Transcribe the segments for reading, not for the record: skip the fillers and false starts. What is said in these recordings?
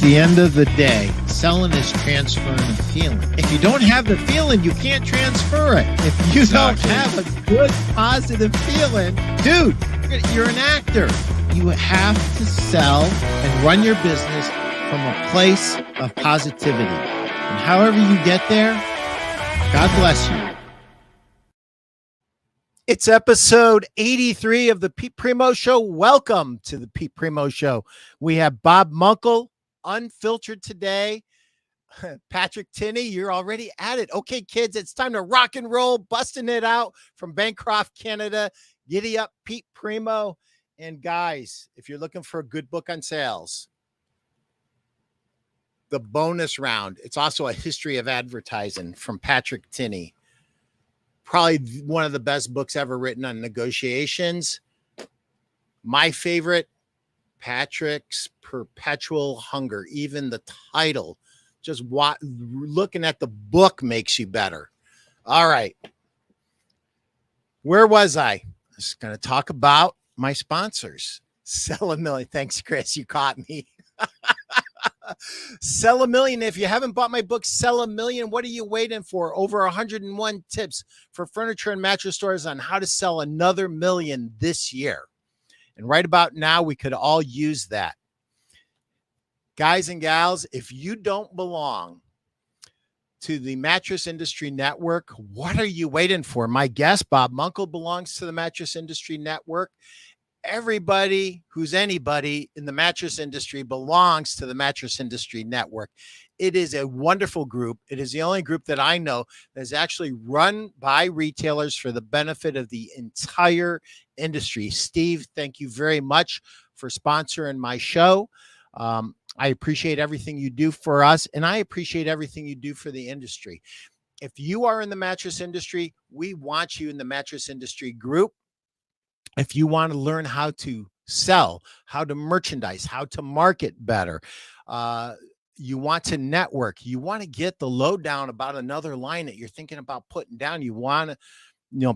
the end of the day, selling is transferring a feeling. If you don't have the feeling, you can't transfer it. If you don't have a good, positive feeling, dude, you're an actor. You have to sell and run your business from a place of positivity. And however you get there, God bless you. It's episode 83 of the Pete Primeau Show. Welcome to the Pete Primeau Show. We have Bob Muenkel, Unfiltered today. Patrick Tinney, you're already at it. Okay, kids, it's time to rock and roll, busting it out from Bancroft, Canada. Giddy up, Pete Primeau. And guys, if you're looking for a good book on sales, the bonus round, it's also a history of advertising from Patrick Tinney. Probably one of the best books ever written on negotiations. My favorite, Patrick's Perpetual Hunger. Even the title, just looking at the book makes you better. All right. Where was I? I was going to talk about my sponsors. Sell a Million. Thanks, Chris. You caught me. Sell a Million. If you haven't bought my book, Sell a Million, what are you waiting for? Over 101 tips for furniture and mattress stores on how to sell another million this year. And right about now, we could all use that. Guys and gals, if you don't belong to the Mattress Industry Network, what are you waiting for? My guest, Bob Muenkel, belongs to the Mattress Industry Network. Everybody who's anybody in the mattress industry belongs to the Mattress Industry Network. It is a wonderful group. It is the only group that I know that is actually run by retailers for the benefit of the entire industry. Steve, thank you very much for sponsoring my show. I appreciate everything you do for us, and I appreciate everything you do for the industry. If you are in the mattress industry, we want you in the Mattress Industry group. If you want to learn how to sell, how to merchandise, how to market better, you want to network, you want to get the lowdown about another line that you're thinking about putting down, you want to,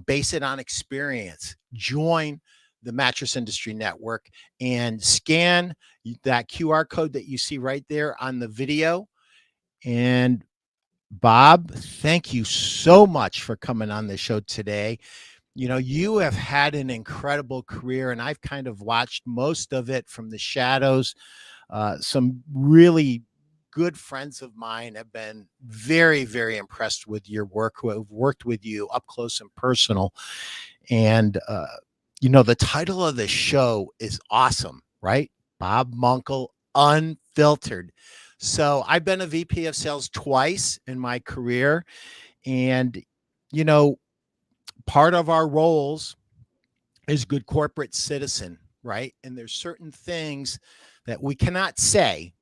base it on experience, join the Mattress Industry Network and scan that QR code that you see right there on the video. And Bob, thank you so much for coming on the show today. You have had an incredible career, and I've kind of watched most of it from the shadows. Some really good friends of mine have been very, very impressed with your work, who have worked with you up close and personal. And, the title of the show is awesome, right? Bob Muenkel Unfiltered. So I've been a VP of sales twice in my career. And, part of our roles is good corporate citizen, right? And there's certain things that we cannot say,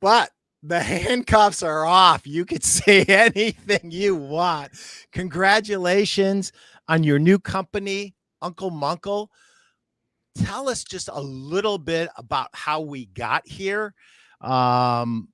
but the handcuffs are off. You could say anything you want. Congratulations on your new company, UncleMuenkel. Tell us just a little bit about how we got here. I'm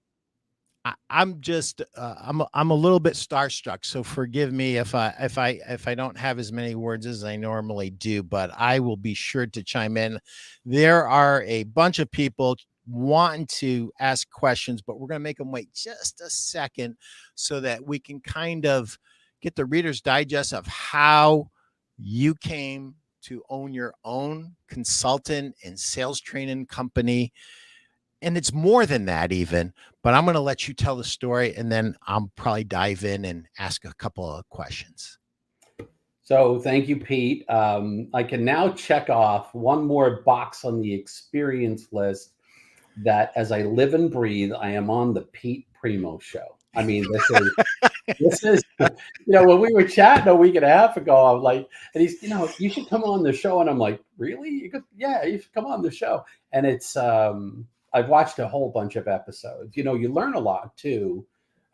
a little bit starstruck, so forgive me if I don't have as many words as I normally do, but I will be sure to chime in. There are a bunch of people wanting to ask questions, but we're going to make them wait just a second so that we can kind of get the Reader's Digest of how you came to own your own consultant and sales training company. And it's more than that even, but I'm going to let you tell the story, and then I'll probably dive in and ask a couple of questions. So thank you, Pete. I can now check off one more box on the experience list that as I live and breathe, I am on the Pete Primeau Show. I mean, this is, when we were chatting a week and a half ago, I'm like, and he's, you should come on the show. And I'm like, really? You could, yeah, you should come on the show. And it's, I've watched a whole bunch of episodes. You learn a lot too.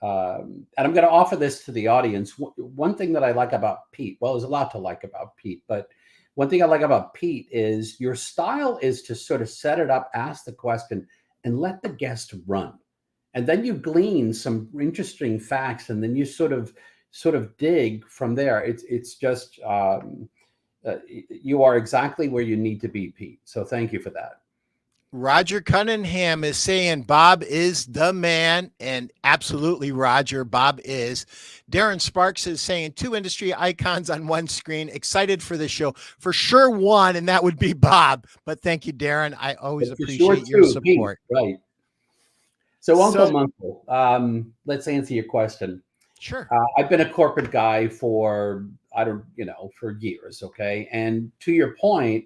And I'm going to offer this to the audience. One thing that I like about Pete, well, there's a lot to like about Pete, but one thing I like about Pete is your style is to sort of set it up, ask the question, and let the guest run. And then you glean some interesting facts, and then you sort of dig from there. It's just, you are exactly where you need to be, Pete. So thank you for that. Roger Cunningham is saying Bob is the man, and absolutely, Roger, Bob is. Darren Sparks is saying 2 industry icons on one screen. Excited for the show. For sure, one, and that would be Bob. But thank you, Darren. I always But for sure, appreciate your too, Pete, support. right. So, So, UncleMuenkel, let's answer your question. sure. I've been a corporate guy for, for years, okay? And to your point,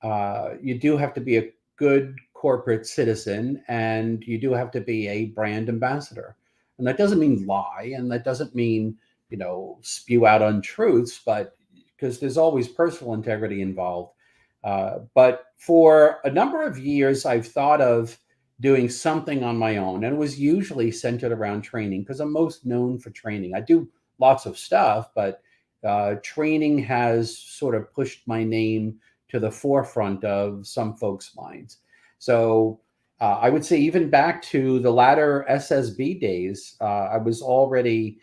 you do have to be a good corporate citizen, and you do have to be a brand ambassador. And that doesn't mean lie, and that doesn't mean, spew out untruths, but because there's always personal integrity involved. But for a number of years, I've thought of doing something on my own, and it was usually centered around training because I'm most known for training. I do lots of stuff, but training has sort of pushed my name to the forefront of some folks' minds. So I would say even back to the latter SSB days, I was already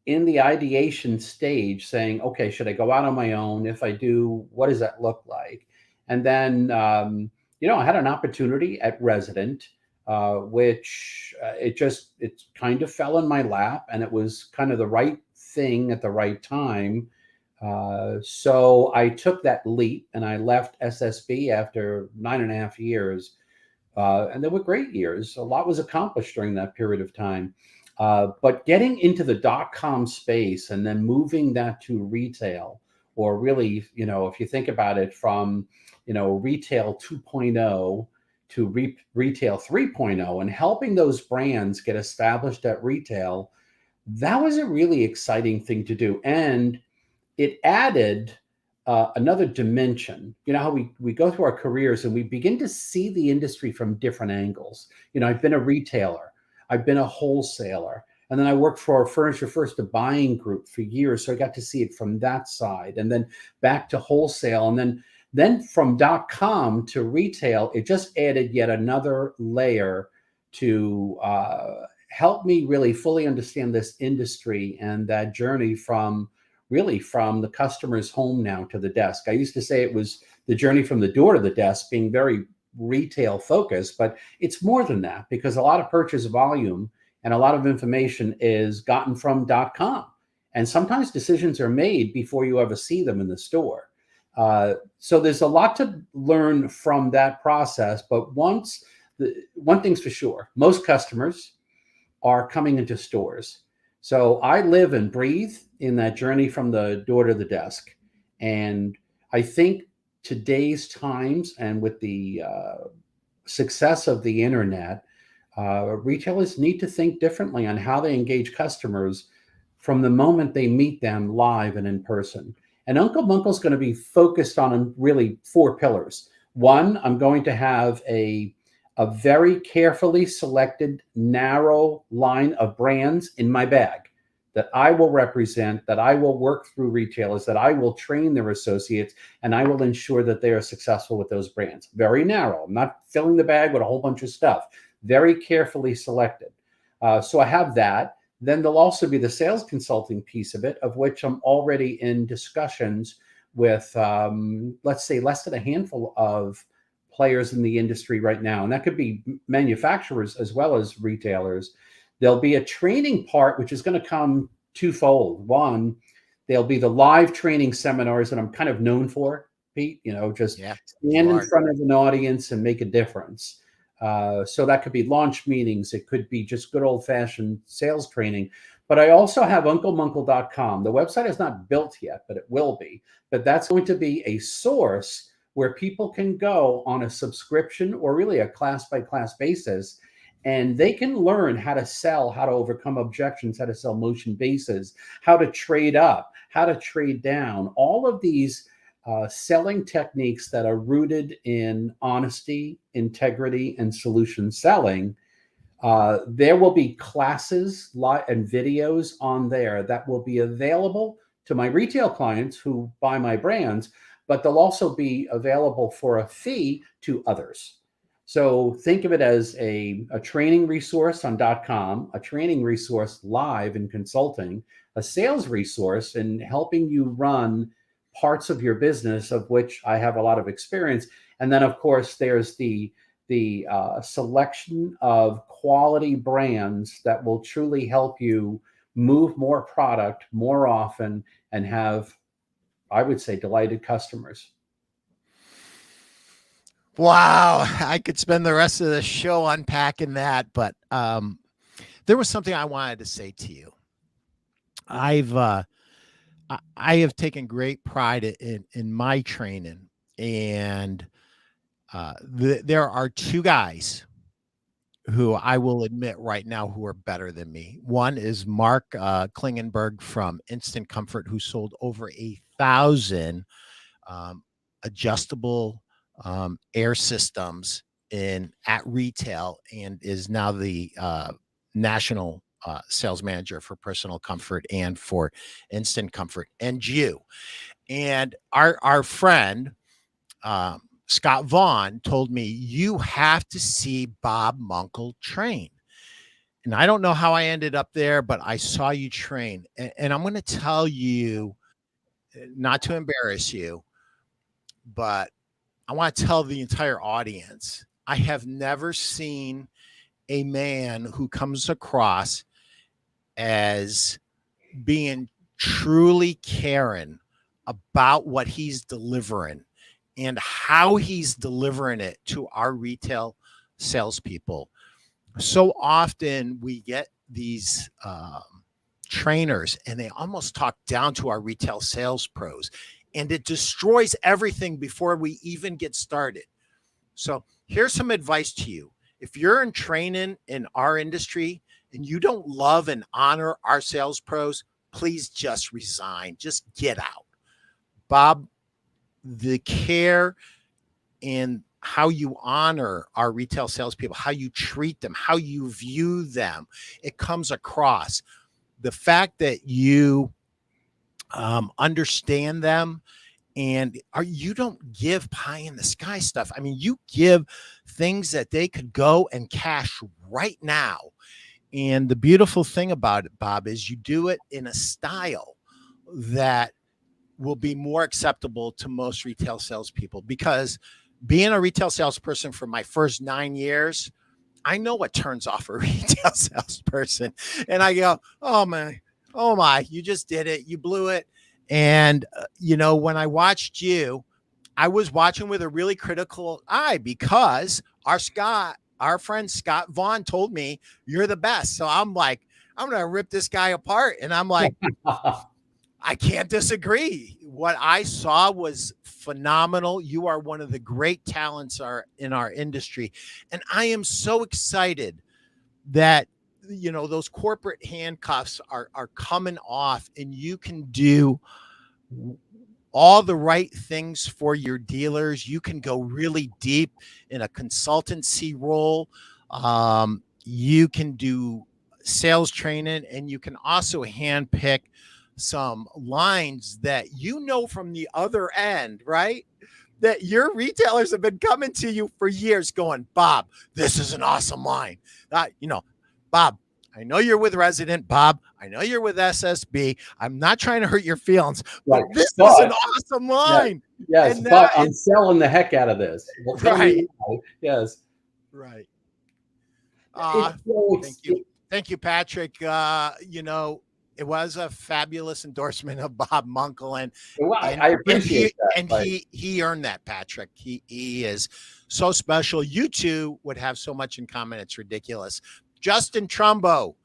in the ideation stage saying, okay, should I go out on my own? If I do, what does that look like? And then, I had an opportunity at Resident, which it kind of fell in my lap, and it was kind of the right thing at the right time. So I took that leap and I left SSB after 9.5 years. And they were great years. A lot was accomplished during that period of time. But getting into the .com space and then moving that to retail, or really, if you think about it from, retail 2.0 to retail 3.0, and helping those brands get established at retail, that was a really exciting thing to do. And it added another dimension. You know how we go through our careers and we begin to see the industry from different angles. I've been a retailer, I've been a wholesaler, and then I worked for a furniture first to buying group for years. So I got to see it from that side, and then back to wholesale. And then from .com to retail, it just added yet another layer to help me really fully understand this industry and that journey from the customer's home now to the desk. I used to say it was the journey from the door to the desk, being very retail focused, but it's more than that, because a lot of purchase volume and a lot of information is gotten from .com. And sometimes decisions are made before you ever see them in the store. So there's a lot to learn from that process. But one thing's for sure, most customers are coming into stores. So I live and breathe in that journey from the door to the desk. And I think today's times, and with the success of the internet, retailers need to think differently on how they engage customers from the moment they meet them live and in person. And UncleMuenkel's going to be focused on really 4 pillars. One, I'm going to have a very carefully selected, narrow line of brands in my bag that I will represent, that I will work through retailers, that I will train their associates, and I will ensure that they are successful with those brands. Very narrow. I'm not filling the bag with a whole bunch of stuff. Very carefully selected. So I have that. Then there'll also be the sales consulting piece of it, of which I'm already in discussions with, let's say, less than a handful of players in the industry right now. And that could be manufacturers as well as retailers. There'll be a training part, which is going to come twofold. One, there'll be the live training seminars that I'm kind of known for, Pete, just stand in front of an audience and make a difference. So that could be launch meetings. It could be just good old fashioned sales training. But I also have UncleMuenkel.com. The website is not built yet, but it will be. But that's going to be a source where people can go on a subscription, or really a class by class basis, and they can learn how to sell, how to overcome objections, how to sell motion bases, how to trade up, how to trade down, all of these selling techniques that are rooted in honesty, integrity, and solution selling. There will be classes and videos on there that will be available to my retail clients who buy my brands, but they'll also be available for a fee to others. So think of it as a training resource on .com, a training resource live in consulting, a sales resource in helping you run parts of your business of which I have a lot of experience. And then, of course, there's the the selection of quality brands that will truly help you move more product more often and have, I would say, delighted customers. Wow, I could spend the rest of the show unpacking that, but there was something I wanted to say to you. I have taken great pride in my training, and there are two guys who I will admit right now who are better than me. One is Mark Klingenberg from Instant Comfort, who sold over 1,000 adjustable air systems at retail, and is now the national sales manager for Personal Comfort and for Instant Comfort. And you and our friend Scott Vaughn told me, you have to see Bob Muenkel train. And I don't know how I ended up there, but I saw you train. And I'm going to tell you, not to embarrass you, but I want to tell the entire audience, I have never seen a man who comes across as being truly caring about what he's delivering and how he's delivering it to our retail salespeople. So often we get these trainers and they almost talk down to our retail sales pros, and it destroys everything before we even get started. So here's some advice to you. If you're in training in our industry and you don't love and honor our sales pros, please just resign. Just get out. Bob, the care and how you honor our retail salespeople, how you treat them, how you view them, it comes across. The fact that you understand them, and you don't give pie in the sky stuff. I mean, you give things that they could go and cash right now. And the beautiful thing about it, Bob, is you do it in a style that will be more acceptable to most retail salespeople. Because being a retail salesperson for my first 9 years, I know what turns off a retail salesperson. And I go, oh my, you just did it. You blew it. And, when I watched you, I was watching with a really critical eye, because our friend Scott Vaughn told me you're the best. So I'm like, I'm going to rip this guy apart. And I'm like, I can't disagree. What I saw was phenomenal. You are one of the great talents in our industry. And I am so excited that, those corporate handcuffs are coming off, and you can do all the right things for your dealers. You can go really deep in a consultancy role. You can do sales training, and you can also handpick some lines that from the other end, right? That your retailers have been coming to you for years going, Bob, this is an awesome line. Bob, I know you're with Resident. Bob, I know you're with SSB. I'm not trying to hurt your feelings, but this is an awesome line. Yes, but I'm selling the heck out of this. Well, right. Yes. Right. Thank you. Thank you, Patrick. It was a fabulous endorsement of Bob Muenkel, and I appreciate that. And he earned that, Patrick. He is so special. You two would have so much in common. It's ridiculous. Justin Trumbo,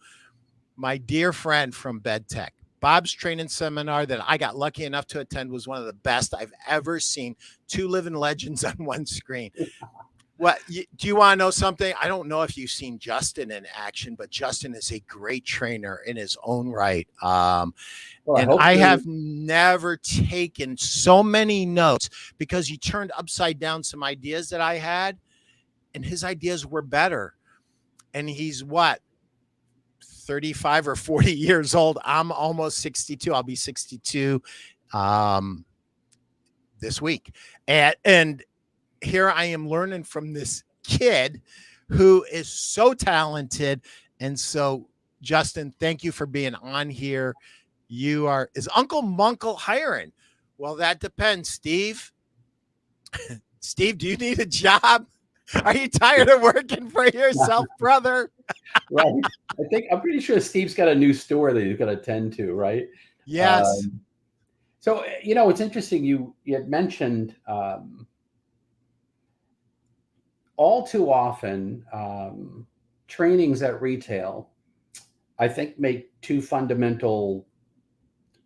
my dear friend from Bedtech. Bob's training seminar that I got lucky enough to attend was one of the best I've ever seen. Two living legends on one screen. Do you want to know something? I don't know if you've seen Justin in action, but Justin is a great trainer in his own right. And I have never taken so many notes, because he turned upside down some ideas that I had, and his ideas were better. And he's 35 or 40 years old. I'm almost 62. I'll be 62 this week. And here I am learning from this kid who is so talented. And so, Justin, thank you for being on here. Is UncleMuenkel hiring? Well, that depends, Steve. Steve, do you need a job? Are you tired of working for yourself, brother? Right. I'm pretty sure Steve's got a new store that he's going to tend to, right? Yes. So, you know, it's interesting. You had mentioned all too often trainings at retail, I think, make two fundamental,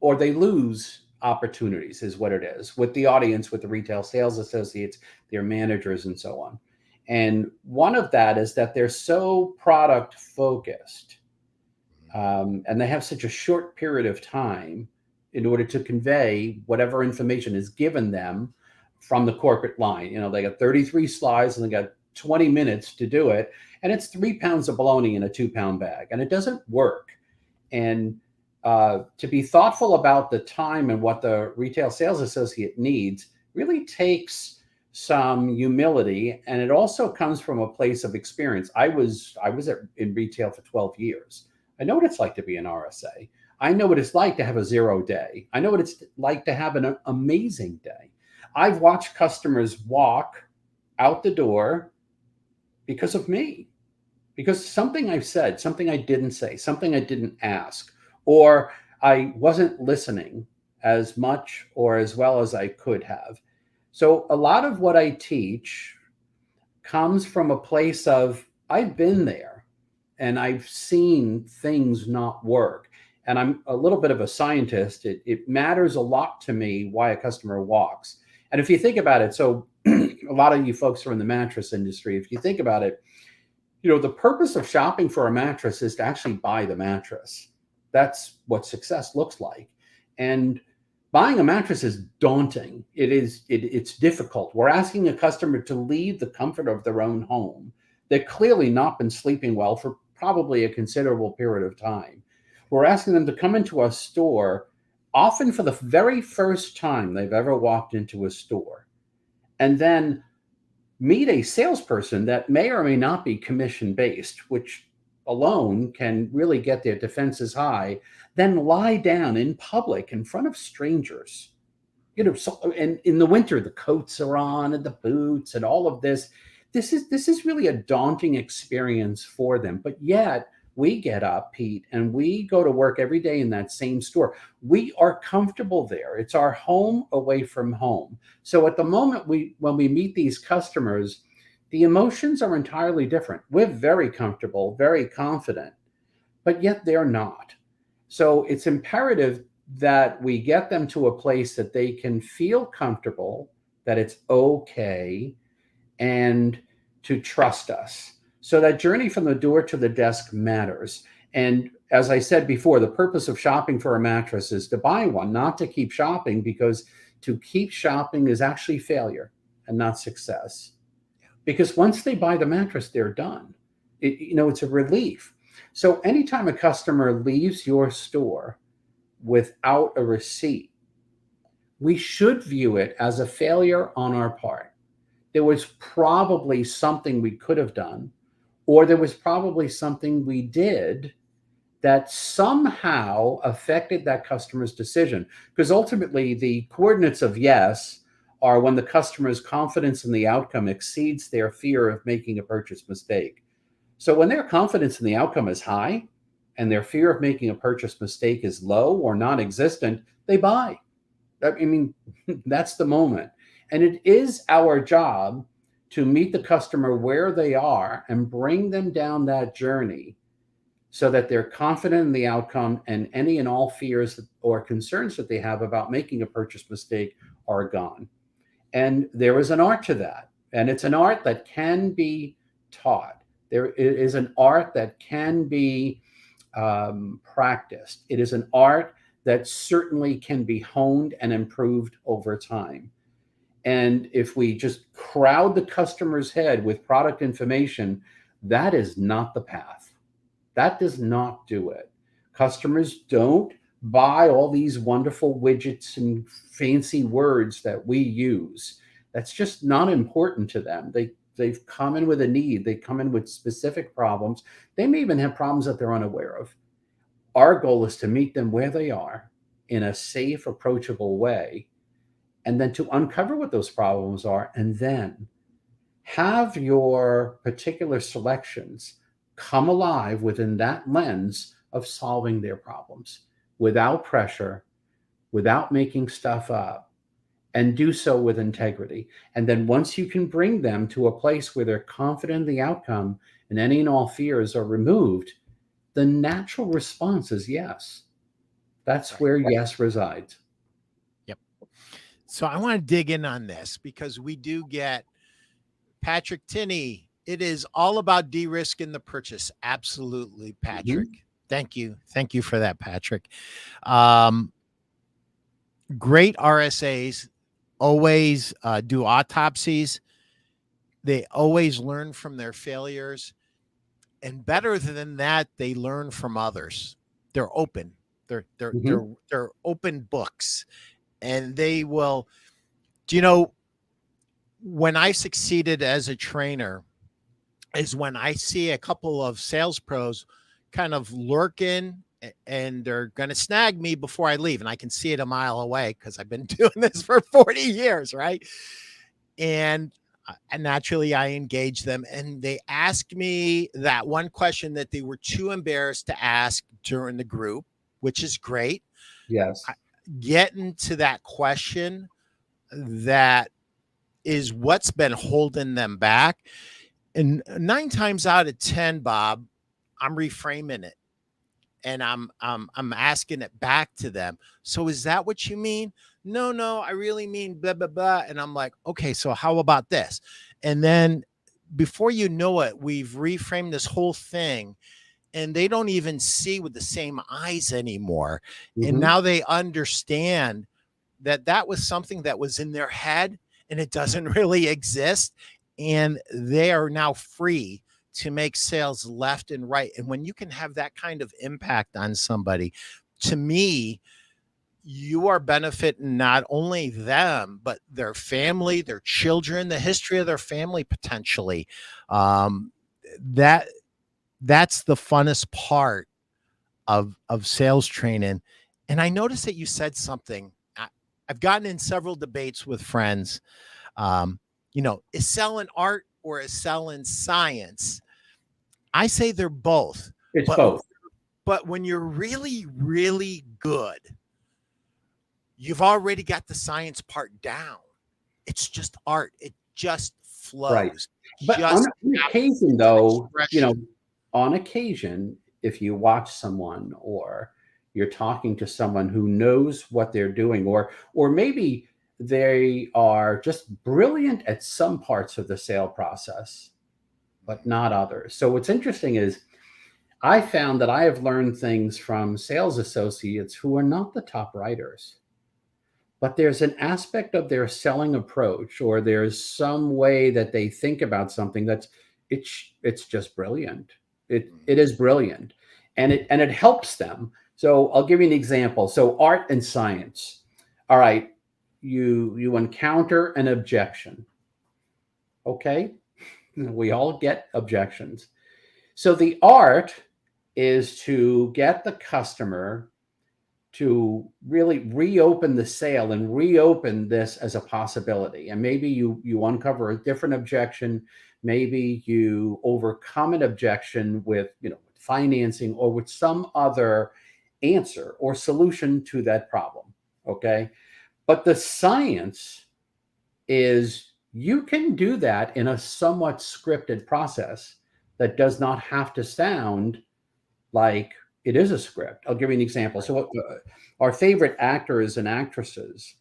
or they lose opportunities, is what it is, with the audience, with the retail sales associates, their managers, and so on. And one of that is that they're so product focused, and they have such a short period of time in order to convey whatever information is given them from the corporate line. You know, they got 33 slides and they got 20 minutes to do it. And it's 3 pounds of bologna in a 2-pound bag, and it doesn't work. And to be thoughtful about the time and what the retail sales associate needs really takes some humility, and it also comes from a place of experience. I was in retail for 12 years. I know what it's like to be an RSA. I know what it's like to have a 0 day. I know what it's like to have an amazing day. I've watched customers walk out the door because of me, because something I've said, something I didn't say, something I didn't ask, or I wasn't listening as much or as well as I could have. So a lot of what I teach comes from a place of, I've been there and I've seen things not work. And I'm a little bit of a scientist. It matters a lot to me why a customer walks. And if you think about it, so a lot of you folks are in the mattress industry. If you think about it, you know, the purpose of shopping for a mattress is to actually buy the mattress. That's what success looks like. And buying a mattress is daunting. It's difficult. We're asking a customer to leave the comfort of their own home. They've clearly not been sleeping well for probably a considerable period of time. We're asking them to come into a store, often for the very first time they've ever walked into a store, and then meet a salesperson that may or may not be commission-based, which alone can really get their defenses high, then lie down in public in front of strangers. You know, so, and in the winter, the coats are on and the boots and all of this. This is really a daunting experience for them. But yet we get up, Pete, and we go to work every day in that same store. We are comfortable there. It's our home away from home. So at the moment when we meet these customers, the emotions are entirely different. We're very comfortable, very confident, but yet they're not. So it's imperative that we get them to a place that they can feel comfortable, that it's okay, and to trust us. So that journey from the door to the desk matters. And as I said before, the purpose of shopping for a mattress is to buy one, not to keep shopping, because to keep shopping is actually failure and not success. Because once they buy the mattress, they're done. It's a relief. So anytime a customer leaves your store without a receipt, we should view it as a failure on our part. There was probably something we could have done, or there was probably something we did that somehow affected that customer's decision. Because ultimately, the coordinates of yes are when the customer's confidence in the outcome exceeds their fear of making a purchase mistake. So when their confidence in the outcome is high and their fear of making a purchase mistake is low or non-existent, they buy. I mean, that's the moment. And it is our job to meet the customer where they are and bring them down that journey so that they're confident in the outcome, and any and all fears or concerns that they have about making a purchase mistake are gone. And there is an art to that. And it's an art that can be taught. There is an art that can be practiced. It is an art that certainly can be honed and improved over time. And if we just crowd the customer's head with product information, that is not the path. That does not do it. Customers don't buy all these wonderful widgets and fancy words that we use. That's just not important to them. They've come in with a need. They come in with specific problems. They may even have problems that they're unaware of. Our goal is to meet them where they are in a safe, approachable way, and then to uncover what those problems are, and then Have your particular selections come alive within that lens of solving their problems without pressure, without making stuff up, and do so with integrity. And then once you can bring them to a place where they're confident in the outcome and any and all fears are removed, the natural response is yes. That's where yes resides. Yep. So I want to dig in on this because we do get Patrick Tinney. It is all about de-risking the purchase. Absolutely, Patrick. Thank you. Thank you for that, Patrick. Great RSAs always do autopsies. They always learn from their failures. And better than that, they learn from others. They're open. They're open books. And they will, do you know, when I succeeded as a trainer is when I see a couple of sales pros kind of lurking and they're going to snag me before I leave. And I can see it a mile away because I've been doing this for 40 years, right? And naturally I engage them and they ask me that one question that they were too embarrassed to ask during the group, which is great. Yes. Getting to that question that is what's been holding them back. And 9 times out of 10, Bob, I'm reframing it and I'm asking it back to them. So is that what you mean? No, I really mean blah, blah, blah. And I'm like, okay, so how about this? And then before you know it, we've reframed this whole thing and they don't even see with the same eyes anymore. And now they understand that that was something that was in their head and it doesn't really exist. And they are now free to make sales left and right. And when you can have that kind of impact on somebody, to me, you are benefiting not only them, but their family, their children, the history of their family potentially. That's the funnest part of sales training. And I noticed that you said something. I've gotten in several debates with friends. Is selling art or is selling science? I say they're both. It's both. But when you're really, really good, you've already got the science part down. It's just art. It just flows. Right. But on occasion, though, on occasion, if you watch someone or you're talking to someone who knows what they're doing, or maybe they are just brilliant at some parts of the sale process, but not others. So what's interesting is I found that I have learned things from sales associates who are not the top writers, but there's an aspect of their selling approach, or there's some way that they think about something it's just brilliant. It is brilliant, and it helps them. So I'll give you an example. So art and science. All right, you encounter an objection. Okay, we all get objections. So the art is to get the customer to really reopen the sale and reopen this as a possibility. And maybe you uncover a different objection. Maybe you overcome an objection with financing or with some other answer or solution to that problem. Okay. But the science is you can do that in a somewhat scripted process that does not have to sound like it is a script. I'll give you an example. So our favorite actors and actresses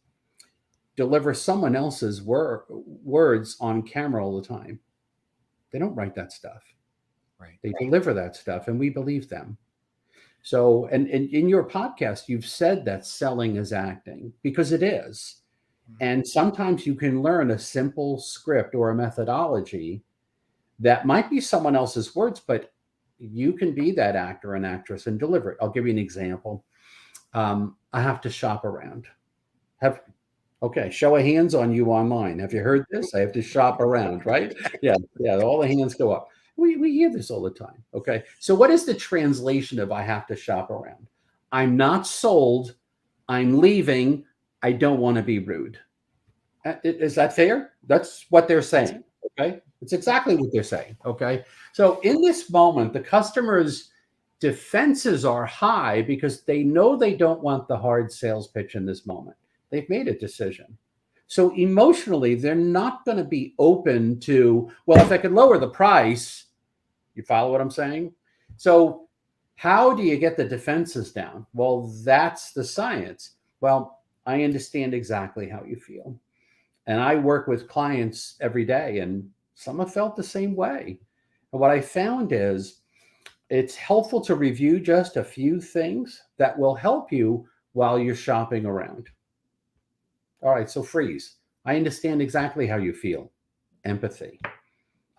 deliver someone else's words on camera all the time. They don't write that stuff. Right. They deliver that stuff and we believe them. So, and in your podcast, you've said that selling is acting, because it is. And sometimes you can learn a simple script or a methodology that might be someone else's words, but you can be that actor and actress and deliver it. I'll give you an example. I have to shop around. Okay, show of hands on you online. Have you heard this? I have to shop around, right? Yeah, all the hands go up. We hear this all the time. Okay, so what is the translation of I have to shop around? I'm not sold. I'm leaving. I don't want to be rude. Is that fair? That's what they're saying. Okay. It's exactly what they're saying. Okay. So in this moment, the customer's defenses are high because they know they don't want the hard sales pitch in this moment. They've made a decision. So emotionally, they're not going to be open to, well, if I could lower the price, you follow what I'm saying? So how do you get the defenses down? Well, that's the science. Well, I understand exactly how you feel. And I work with clients every day, and some have felt the same way. And what I found is it's helpful to review just a few things that will help you while you're shopping around. All right, so freeze. I understand exactly how you feel. Empathy.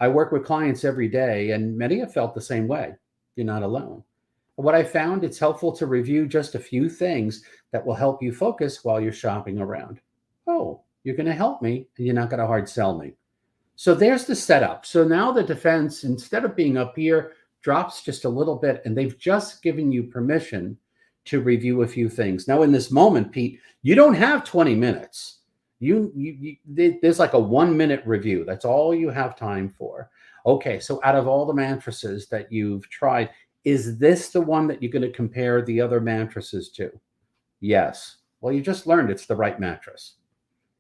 I work with clients every day, and many have felt the same way. You're not alone. What I found, it's helpful to review just a few things that will help you focus while you're shopping around. Oh, you're going to help me, and you're not going to hard sell me. So there's the setup. So now the defense, instead of being up here, drops just a little bit, and they've just given you permission to review a few things. Now, in this moment, Pete, you don't have 20 minutes. There's like a 1 minute review. That's all you have time for. Okay, so out of all the mattresses that you've tried, is this the one that you're going to compare the other mattresses to? Yes. Well, you just learned it's the right mattress.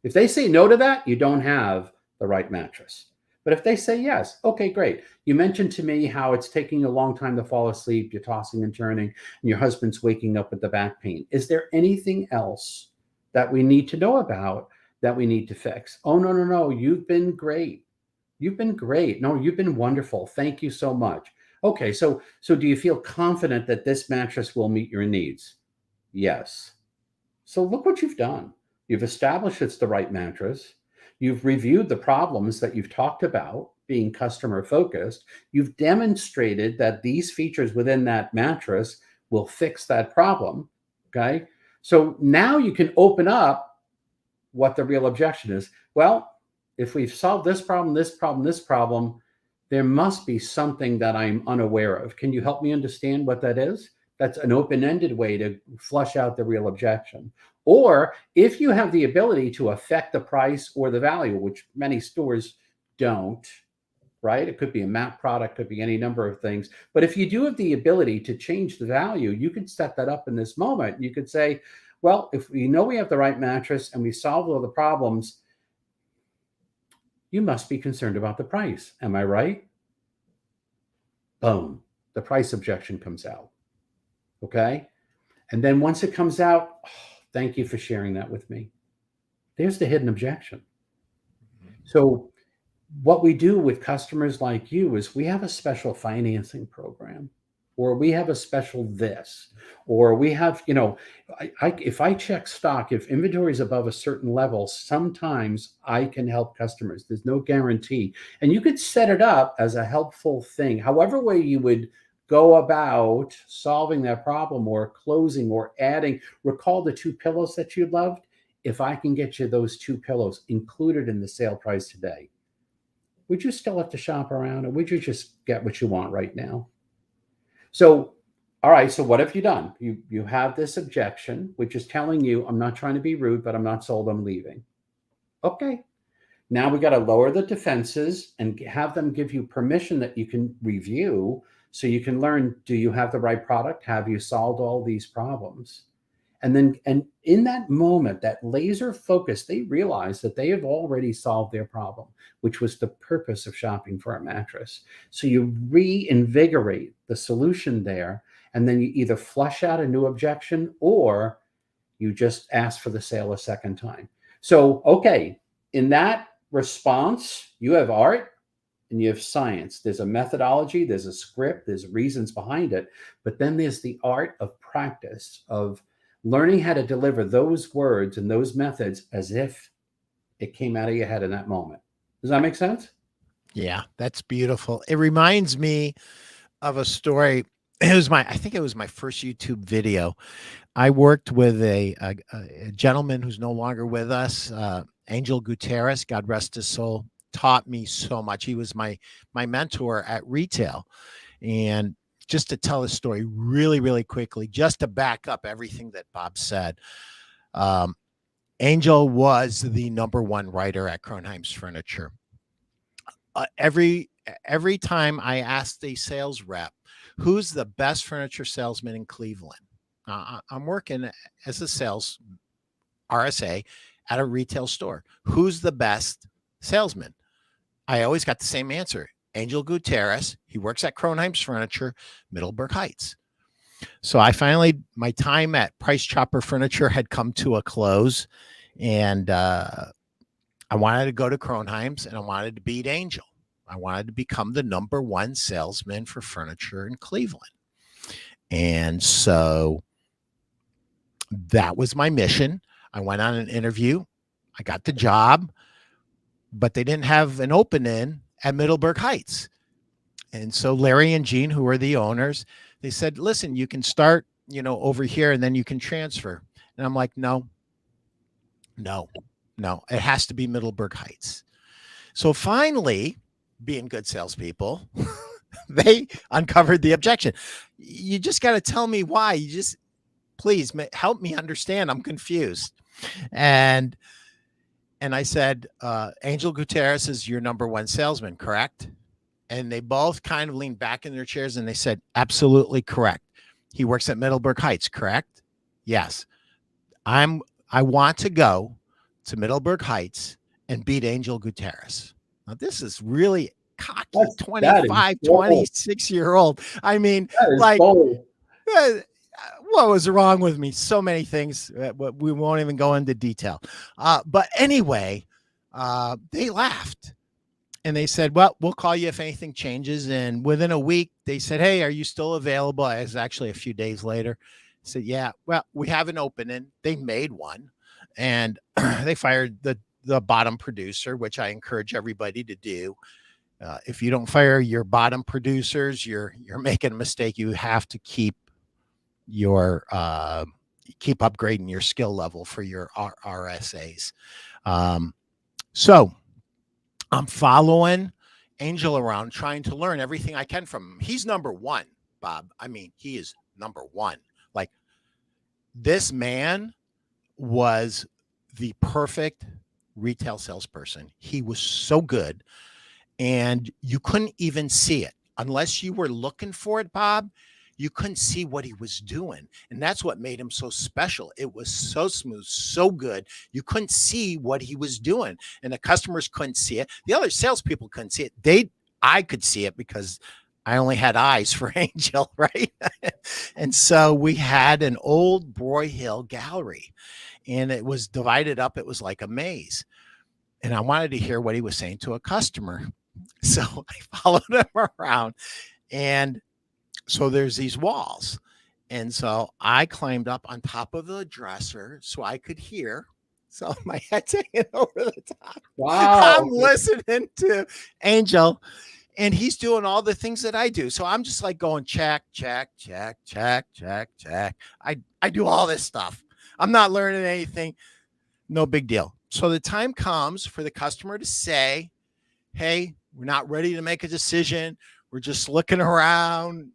If they say no to that, you don't have the right mattress. But if they say yes, okay, great. You mentioned to me how it's taking a long time to fall asleep. You're tossing and turning, and your husband's waking up with the back pain. Is there anything else that we need to know about that we need to fix? Oh, no, no, no. You've been great. You've been great. No, you've been wonderful. Thank you so much. Okay, so do you feel confident that this mattress will meet your needs? Yes. So look what you've done. You've established it's the right mattress. You've reviewed the problems that you've talked about being customer focused. You've demonstrated that these features within that mattress will fix that problem. Okay. So now you can open up what the real objection is. Well, if we've solved this problem, this problem, this problem, there must be something that I'm unaware of. Can you help me understand what that is? That's an open-ended way to flush out the real objection. Or if you have the ability to affect the price or the value, which many stores don't, right? It could be a MAP product, could be any number of things. But if you do have the ability to change the value, you could set that up in this moment. You could say, well, if we know we have the right mattress and we solved all the problems, you must be concerned about the price. Am I right? Boom. The price objection comes out. Okay. And then once it comes out, oh, thank you for sharing that with me. There's the hidden objection. So what we do with customers like you is we have a special financing program, or we have a special this, or we have, if I check stock, if inventory is above a certain level, sometimes I can help customers. There's no guarantee. And you could set it up as a helpful thing, however way you would go about solving that problem or closing or adding. Recall the 2 pillows that you loved. If I can get you those 2 pillows included in the sale price today, would you still have to shop around, or would you just get what you want right now? So, all right, so what have you done? You have this objection, which is telling you, I'm not trying to be rude, but I'm not sold, I'm leaving. Okay. Now we got to lower the defenses and have them give you permission that you can review so you can learn, do you have the right product? Have you solved all these problems? And in that moment, that laser focus, they realize that they have already solved their problem, which was the purpose of shopping for a mattress. So you reinvigorate the solution there, and then you either flush out a new objection or you just ask for the sale a second time. So, okay, in that response, you have art and you have science. There's a methodology, there's a script, there's reasons behind it, but then there's the art of practice, of learning how to deliver those words and those methods as if it came out of your head in that moment. Does that make sense? Yeah, that's beautiful. It reminds me of a story. I think it was my first YouTube video. I worked with a gentleman who's no longer with us, Angel Gutierrez, God rest his soul, taught me so much. He was my mentor at retail. And just to tell a story really, really quickly, just to back up everything that Bob said. Angel was the #1 writer at Kronheim's Furniture. every time I asked a sales rep, who's the best furniture salesman in Cleveland? I'm working as a sales RSA at a retail store. Who's the best salesman? I always got the same answer. Angel Gutierrez. He works at Kronheim's Furniture, Middleburg Heights. So I finally, my time at Price Chopper Furniture had come to a close, and I wanted to go to Kronheim's, and I wanted to beat Angel. I wanted to become the #1 salesman for furniture in Cleveland. And so that was my mission. I went on an interview. I got the job, but they didn't have an opening at Middleburg Heights. And so Larry and Gene, who were the owners, they said, listen, you can start, over here and then you can transfer. And I'm like, no, it has to be Middleburg Heights. So finally, being good salespeople, they uncovered the objection. You just got to tell me why. Please help me understand. I'm confused. And I said, Angel Gutierrez is your #1 salesman, correct? And they both kind of leaned back in their chairs and they said, absolutely correct. He works at Middleburg Heights, correct? Yes. I want to go to Middleburg Heights and beat Angel Gutierrez. Now, this is really cocky, 25, 26-year-old. I mean, like, what was wrong with me? So many things. We won't even go into detail. But anyway, they laughed. And they said, well, we'll call you if anything changes. And within a week, they said, hey, are you still available? It was actually a few days later. I said, yeah, well, we have an opening. They made one. And they fired the bottom producer, which I encourage everybody to do. If you don't fire your bottom producers, you're making a mistake. You have to keep upgrading your skill level for your RSAs. So I'm following Angel around, trying to learn everything I can from him. He's #1, Bob. I mean, he is #1. Like, this man was the perfect retail salesperson. He was so good, and you couldn't even see it unless you were looking for it, Bob. You couldn't see what he was doing. And that's what made him so special. It was so smooth, so good. You couldn't see what he was doing. And the customers couldn't see it. The other salespeople couldn't see it. I could see it because I only had eyes for Angel, right? And so we had an old Broyhill gallery, and it was divided up. It was like a maze. And I wanted to hear what he was saying to a customer. So I followed him around, and so there's these walls. And so I climbed up on top of the dresser so I could hear. So my head's hanging over the top. Wow. I'm listening to Angel, and he's doing all the things that I do. So I'm just like going check, check, check, check, check, check. I do all this stuff. I'm not learning anything. No big deal. So the time comes for the customer to say, hey, we're not ready to make a decision. We're just looking around,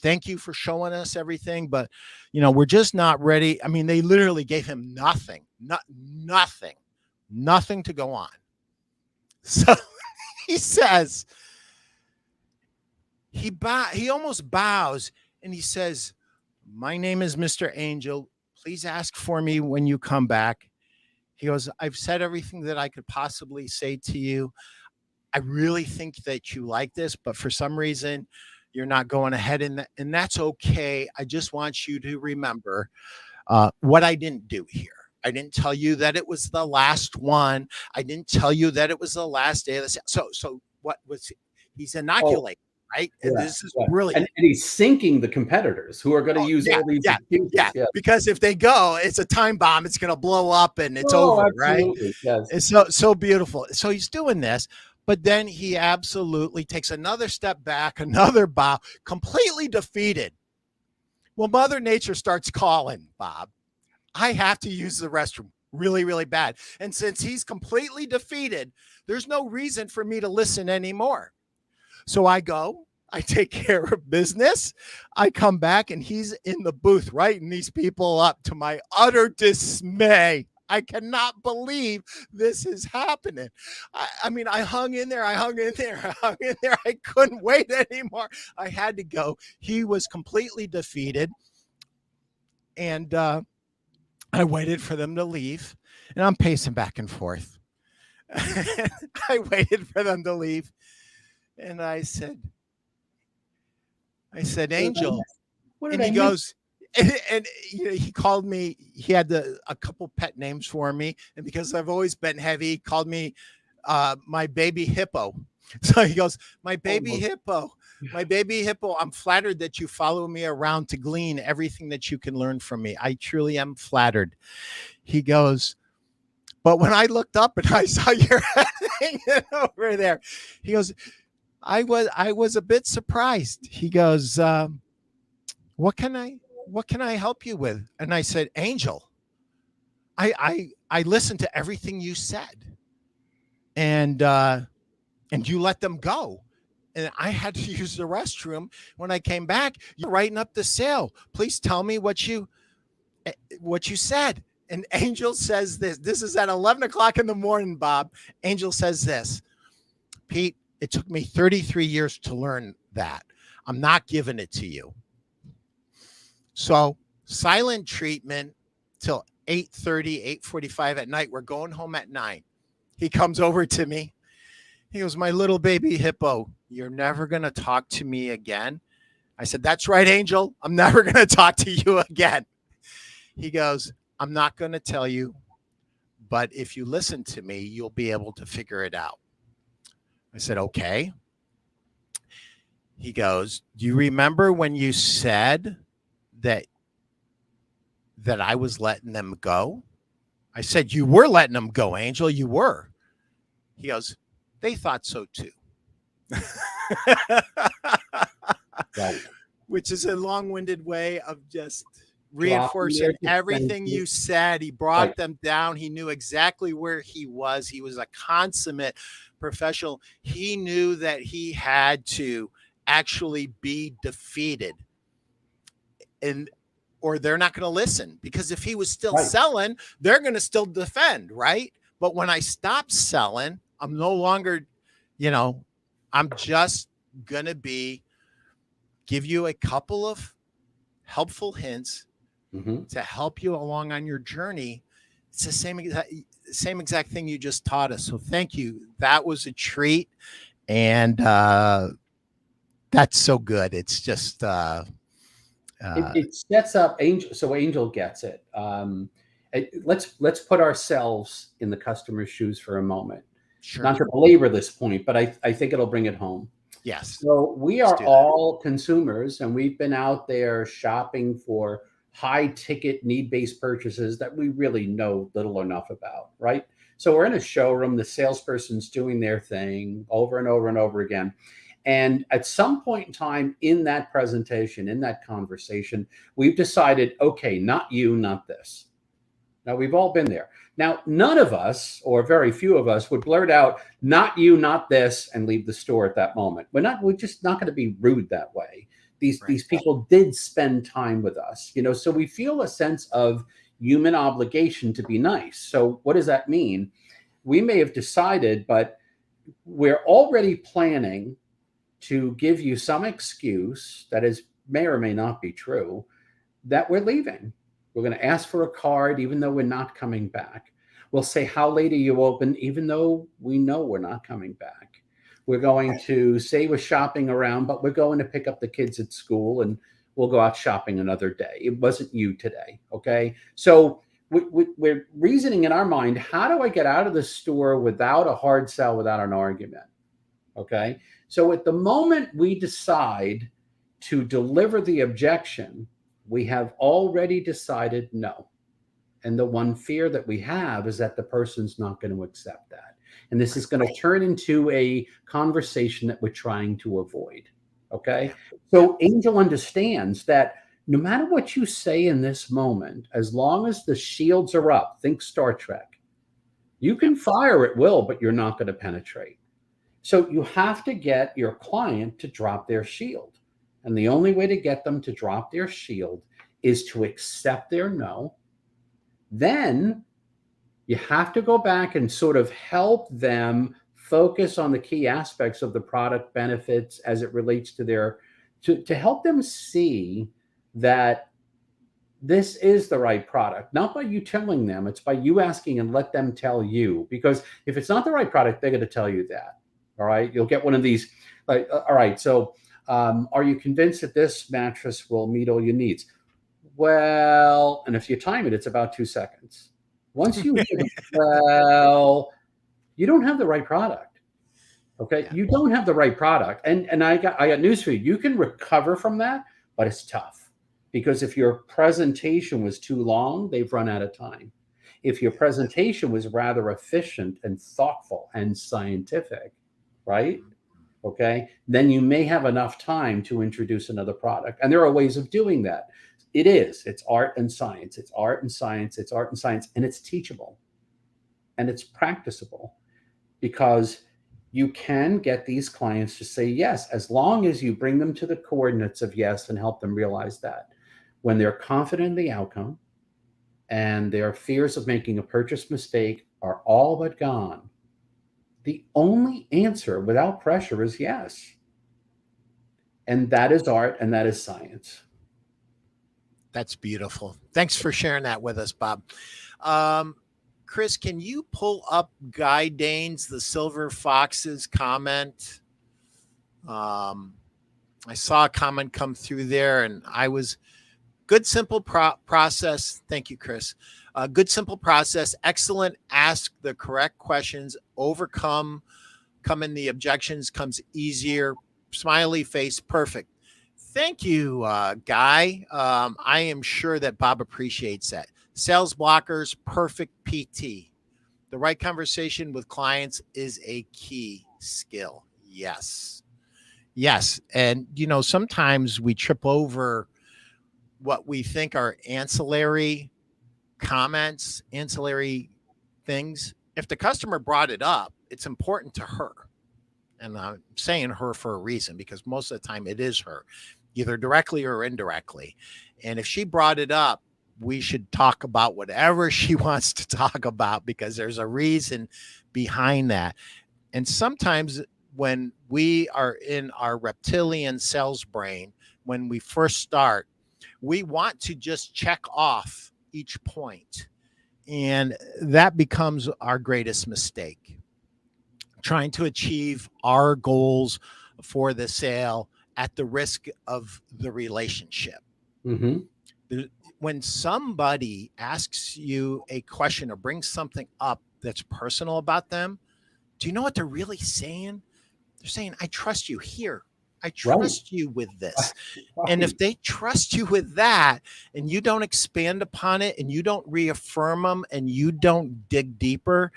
thank you for showing us everything, but, we're just not ready. I mean, they literally gave him nothing to go on. So he says, he almost bows and he says, my name is Mr. Angel. Please ask for me when you come back. He goes, I've said everything that I could possibly say to you. I really think that you like this, but for some reason you're not going ahead, and that's okay. I just want you to remember what I didn't do here. I didn't tell you that it was the last one. I didn't tell you that it was the last day of the sale. So what was he's inoculating, right? And this is brilliant. And he's sinking the competitors who are going to use all these excuses. Yeah. Because if they go, it's a time bomb. It's going to blow up and it's over, absolutely. Right? Yes. It's so beautiful. So he's doing this. But then he absolutely takes another step back, another bow, completely defeated. Well, Mother Nature starts calling, Bob. I have to use the restroom really, really bad. And since he's completely defeated, there's no reason for me to listen anymore. So I go, I take care of business. I come back and he's in the booth writing these people up. To my utter dismay, I cannot believe this is happening. I mean, I hung in there. I couldn't wait anymore. I had to go. He was completely defeated. And I waited for them to leave. And I'm pacing back and forth. I waited for them to leave. And I said, Angel. What And did he I goes, and he called me. He had a couple pet names for me, and because I've always been heavy, he called me my baby hippo. So he goes, my baby hippo, my baby hippo. I'm flattered that you follow me around to glean everything that you can learn from me. I truly am flattered. He goes, but when I looked up and I saw your head hanging over there, he goes, I was a bit surprised. He goes, what can I help you with? And I said, Angel, I listened to everything you said, and you let them go. And I had to use the restroom. When I came back, you're writing up the sale. Please tell me what you said. And Angel says this. This is at 11 o'clock in the morning, Bob. Angel says this, Pete, it took me 33 years to learn that. I'm not giving it to you. So silent treatment till 8:30, 8:45 at night. We're going home at 9. He comes over to me. He goes, my little baby hippo, you're never going to talk to me again. I said, that's right, Angel. I'm never going to talk to you again. He goes, I'm not going to tell you, but if you listen to me, you'll be able to figure it out. I said, okay. He goes, do you remember when you said that I was letting them go? I said, you were letting them go, Angel. You were. He goes, they thought so too. Right. Which is a long-winded way of just reinforcing everything you said. He brought them down. He knew exactly where he was. He was a consummate professional. He knew that he had to actually be defeated, or they're not going to listen, because if he was still selling, they're going to still defend, right? But when I stopped selling, I'm no longer, I'm just going to give you a couple of helpful hints to help you along on your journey. It's the same exact thing you just taught us. So thank you. That was a treat. And that's so good. It's just, it sets up Angel. So Angel gets it. Let's put ourselves in the customer's shoes for a moment. Sure. Not to belabor this point, but I think it'll bring it home. Yes. So we are all consumers, and we've been out there shopping for high ticket need-based purchases that we really know little or enough about, right? So we're in a showroom, the salesperson's doing their thing over and over and over again. And at some point in time in that presentation, in that conversation, we've decided, okay, not you, not this. Now, we've all been there. Now, none of us, or very few of us, would blurt out, not you, not this, and leave the store at that moment. We're just not going to be rude that way. These people did spend time with us, so we feel a sense of human obligation to be nice. So what does that mean? We may have decided, but we're already planning to give you some excuse that may or may not be true, that we're leaving. We're going to ask for a card, even though we're not coming back. We'll say, how late are you open, even though we know we're not coming back. We're going to say we're shopping around, but we're going to pick up the kids at school, and we'll go out shopping another day. It wasn't you today, okay? So we're reasoning in our mind, how do I get out of the store without a hard sell, without an argument, okay? So at the moment we decide to deliver the objection, we have already decided no. And the one fear that we have is that the person's not going to accept that. And this is going to turn into a conversation that we're trying to avoid. Okay. So Angel understands that no matter what you say in this moment, as long as the shields are up, think Star Trek, you can fire at will, but you're not going to penetrate. So you have to get your client to drop their shield. And the only way to get them to drop their shield is to accept their no. Then You have to go back and sort of help them focus on the key aspects of the product benefits as it relates to their, to help them see that this is the right product, not by you telling them, it's by you asking and let them tell you. Because if it's not the right product, they're going to tell you that. All right. You'll get one of these, like, all right, so are you convinced that this mattress will meet all your needs? Well, and if you time it, it's about 2 seconds. Once you hear the, well, you don't have the right product. Okay. Yeah. You don't have the right product. And I got news for you. You can recover from that, but it's tough. Because if your presentation was too long, they've run out of time. If your presentation was rather efficient and thoughtful and scientific, right? Okay, then you may have enough time to introduce another product. And there are ways of doing that. It's art and science. It's art and science. It's art and science. And it's teachable. And it's practicable. Because you can get these clients to say yes, as long as you bring them to the coordinates of yes and help them realize that. When they're confident in the outcome and their fears of making a purchase mistake are all but gone, the only answer without pressure is yes. And that is art and that is science. That's beautiful. Thanks for sharing that with us, Bob. Chris, can you pull up Guy Dane's The Silver Foxes comment? I saw a comment come through there, and I was good, simple process. Thank you, Chris. Good, simple process. Excellent. Ask the correct questions. Overcome. Come in the objections. Comes easier. Smiley face. Perfect. Thank you, Guy. I am sure that Bob appreciates that. Sales blockers, perfect PT. The right conversation with clients is a key skill. Yes. Yes. And, sometimes we trip over what we think are ancillary comments, ancillary things. If the customer brought it up, it's important to her. And I'm saying her for a reason, because most of the time it is her, either directly or indirectly. And if she brought it up, we should talk about whatever she wants to talk about, because there's a reason behind that. And sometimes when we are in our reptilian sales brain, when we first start, we want to just check off each point. And that becomes our greatest mistake. Trying to achieve our goals for the sale at the risk of the relationship. Mm-hmm. When somebody asks you a question or brings something up that's personal about them, do you know what they're really saying? They're saying, I trust you here. I trust you with this. And if they trust you with that and you don't expand upon it and you don't reaffirm them and you don't dig deeper,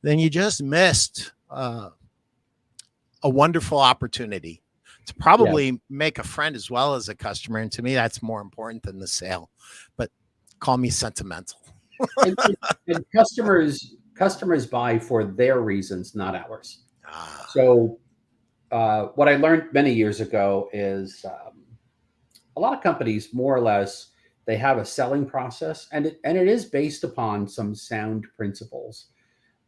then you just missed a wonderful opportunity to probably make a friend as well as a customer. And to me, that's more important than the sale, but call me sentimental. and customers buy for their reasons, not ours. So what I learned many years ago is a lot of companies, more or less, they have a selling process, and it is based upon some sound principles.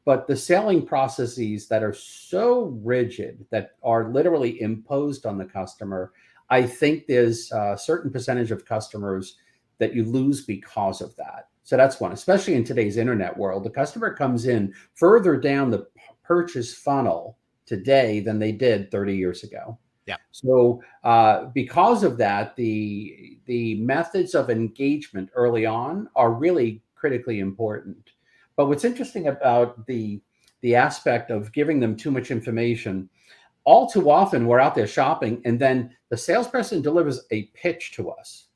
But the selling processes that are so rigid, that are literally imposed on the customer, I think there's a certain percentage of customers that you lose because of that. So that's one, especially in today's internet world. The customer comes in further down the purchase funnel today than they did 30 years ago. Yeah. So because of that, the methods of engagement early on are really critically important. But what's interesting about the aspect of giving them too much information, all too often we're out there shopping and then the salesperson delivers a pitch to us.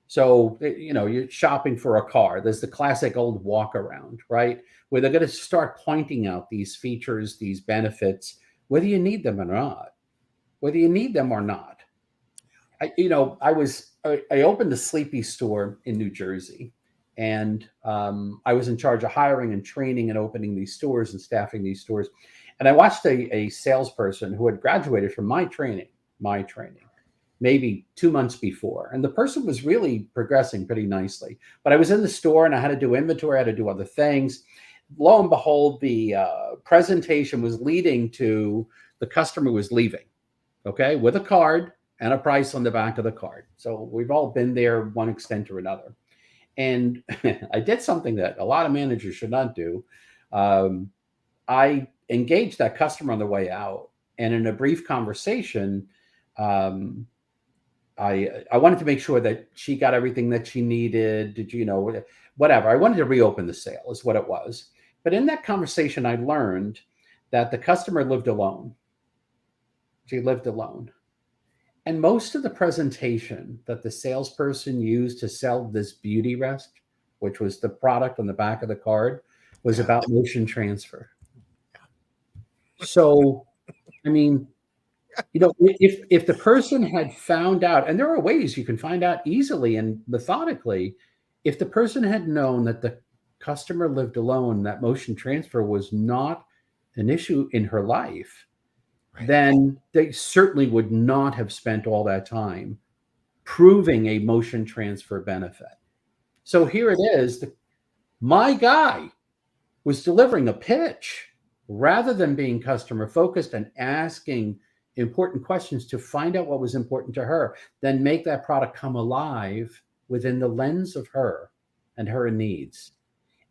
So, you're shopping for a car. There's the classic old walk around, right? Where they're going to start pointing out these features, these benefits, whether you need them or not. I opened a Sleepy store in New Jersey. And I was in charge of hiring and training and opening these stores and staffing these stores. And I watched a salesperson who had graduated from my training, maybe 2 months before. And the person was really progressing pretty nicely. But I was in the store and I had to do inventory, I had to do other things. lo and behold, the presentation was leading to the customer was leaving, okay, with a card and a price on the back of the card. So we've all been there, one extent or another. And I did something that a lot of managers should not do. I engaged that customer on the way out, and in a brief conversation, I wanted to make sure that she got everything that she needed. Did you know, whatever. I wanted to reopen the sale is what it was. But in that conversation, I learned that the customer lived alone. She lived alone. And most of the presentation that the salesperson used to sell this beauty rest, which was the product on the back of the card, was about motion transfer. So, I mean, you know, if the person had found out, and there are ways you can find out easily and methodically, if the person had known that the customer lived alone, that motion transfer was not an issue in her life, then they certainly would not have spent all that time proving a motion transfer benefit. So here it is. My guy was delivering a pitch rather than being customer focused and asking important questions to find out what was important to her, then make that product come alive within the lens of her and her needs.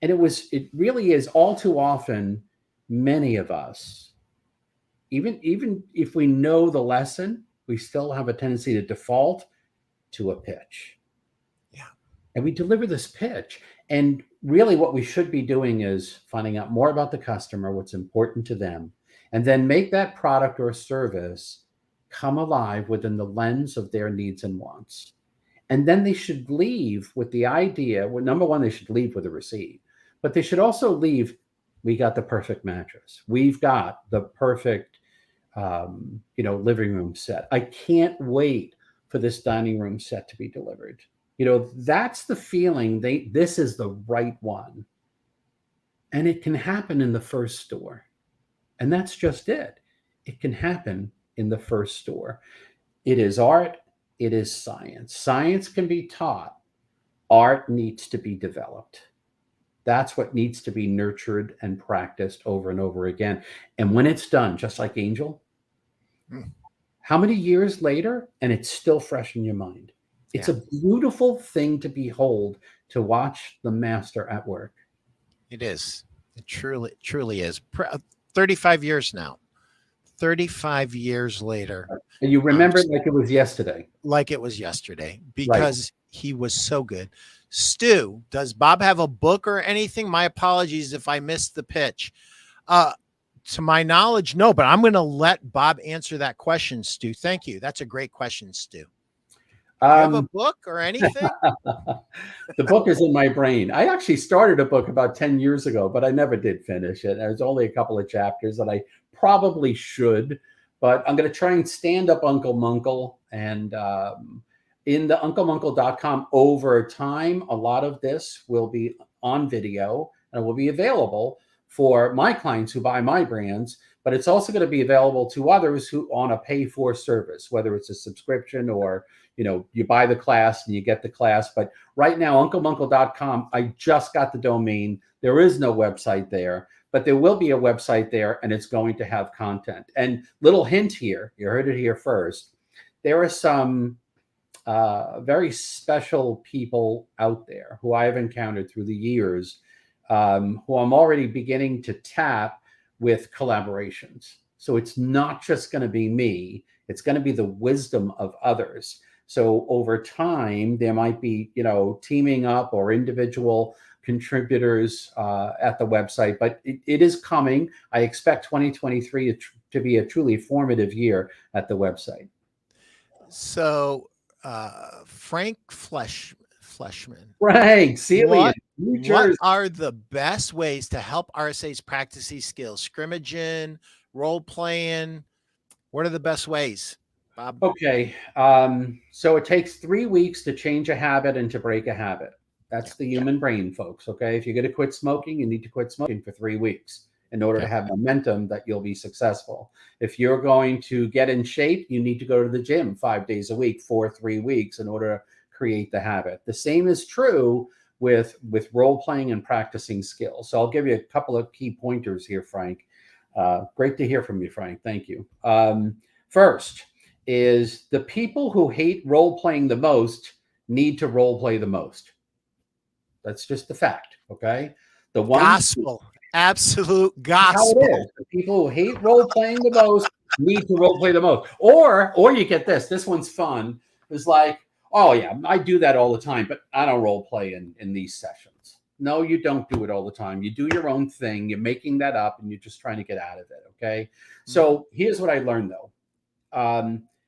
And it really is all too often, many of us, even if we know the lesson, we still have a tendency to default to a pitch. Yeah. And we deliver this pitch. And really what we should be doing is finding out more about the customer, what's important to them, and then make that product or service come alive within the lens of their needs and wants. And then they should leave with the idea, well, number one, they should leave with a receipt, but they should also leave, we got the perfect mattress. We've got the perfect, living room set. I can't wait for this dining room set to be delivered. You know, that's the feeling. This is the right one. And it can happen in the first store. And that's just it. It can happen in the first store. It is art. It is science. Science can be taught. Art needs to be developed. That's what needs to be nurtured and practiced over and over again. And when it's done, just like Angel, how many years later, and it's still fresh in your mind? It's a beautiful thing to behold, to watch the master at work. It is. It truly is. 35 years now. 35 years later. And you remember it like it was yesterday. Like it was yesterday, because he was so good. Stu, does Bob have a book or anything? My apologies if I missed the pitch. To my knowledge, no, but I'm going to let Bob answer that question, Stu. Thank you. That's a great question, Stu. Do you have a book or anything? The book is in my brain. I actually started a book about 10 years ago, but I never did finish it. There's only a couple of chapters that I probably should, but I'm going to try and stand up UncleMuenkel. And in the UncleMuenkel.com over time, a lot of this will be on video and it will be available for my clients who buy my brands, but it's also going to be available to others who on a pay for service, whether it's a subscription or, you buy the class and you get the class. But right now, UncleMuenkel.com, I just got the domain. There is no website there, but there will be a website there and it's going to have content. And little hint here, you heard it here first. There are some very special people out there who I have encountered through the years, who I'm already beginning to tap with collaborations. So it's not just going to be me. It's going to be the wisdom of others. So over time, there might be, teaming up or individual contributors at the website, but it is coming. I expect 2023 to be a truly formative year at the website. So Frank Fleshman. Frank, Celia, New Jersey. What are the best ways to help RSAs practice these skills? Scrimmaging, role playing. What are the best ways, Bob? Okay. So it takes 3 weeks to change a habit and to break a habit. That's the human brain, folks. Okay. If you're going to quit smoking, you need to quit smoking for 3 weeks in order to have momentum that you'll be successful. If you're going to get in shape, you need to go to the gym 5 days a week for 3 weeks in order to create the habit. The same is true with role playing and practicing skills. So I'll give you a couple of key pointers here, Frank. Great to hear from you, Frank. Thank you. First is the people who hate role playing the most need to role play the most. That's just the fact. Okay. The ones gospel, absolute gospel. How it is. The people who hate role playing the most need to role play the most. Or you get this. This one's fun. It's like, oh yeah, I do that all the time, but I don't role play in these sessions. No, you don't do it all the time. You do your own thing. You're making that up, and you're just trying to get out of it. Okay. So here's what I learned though.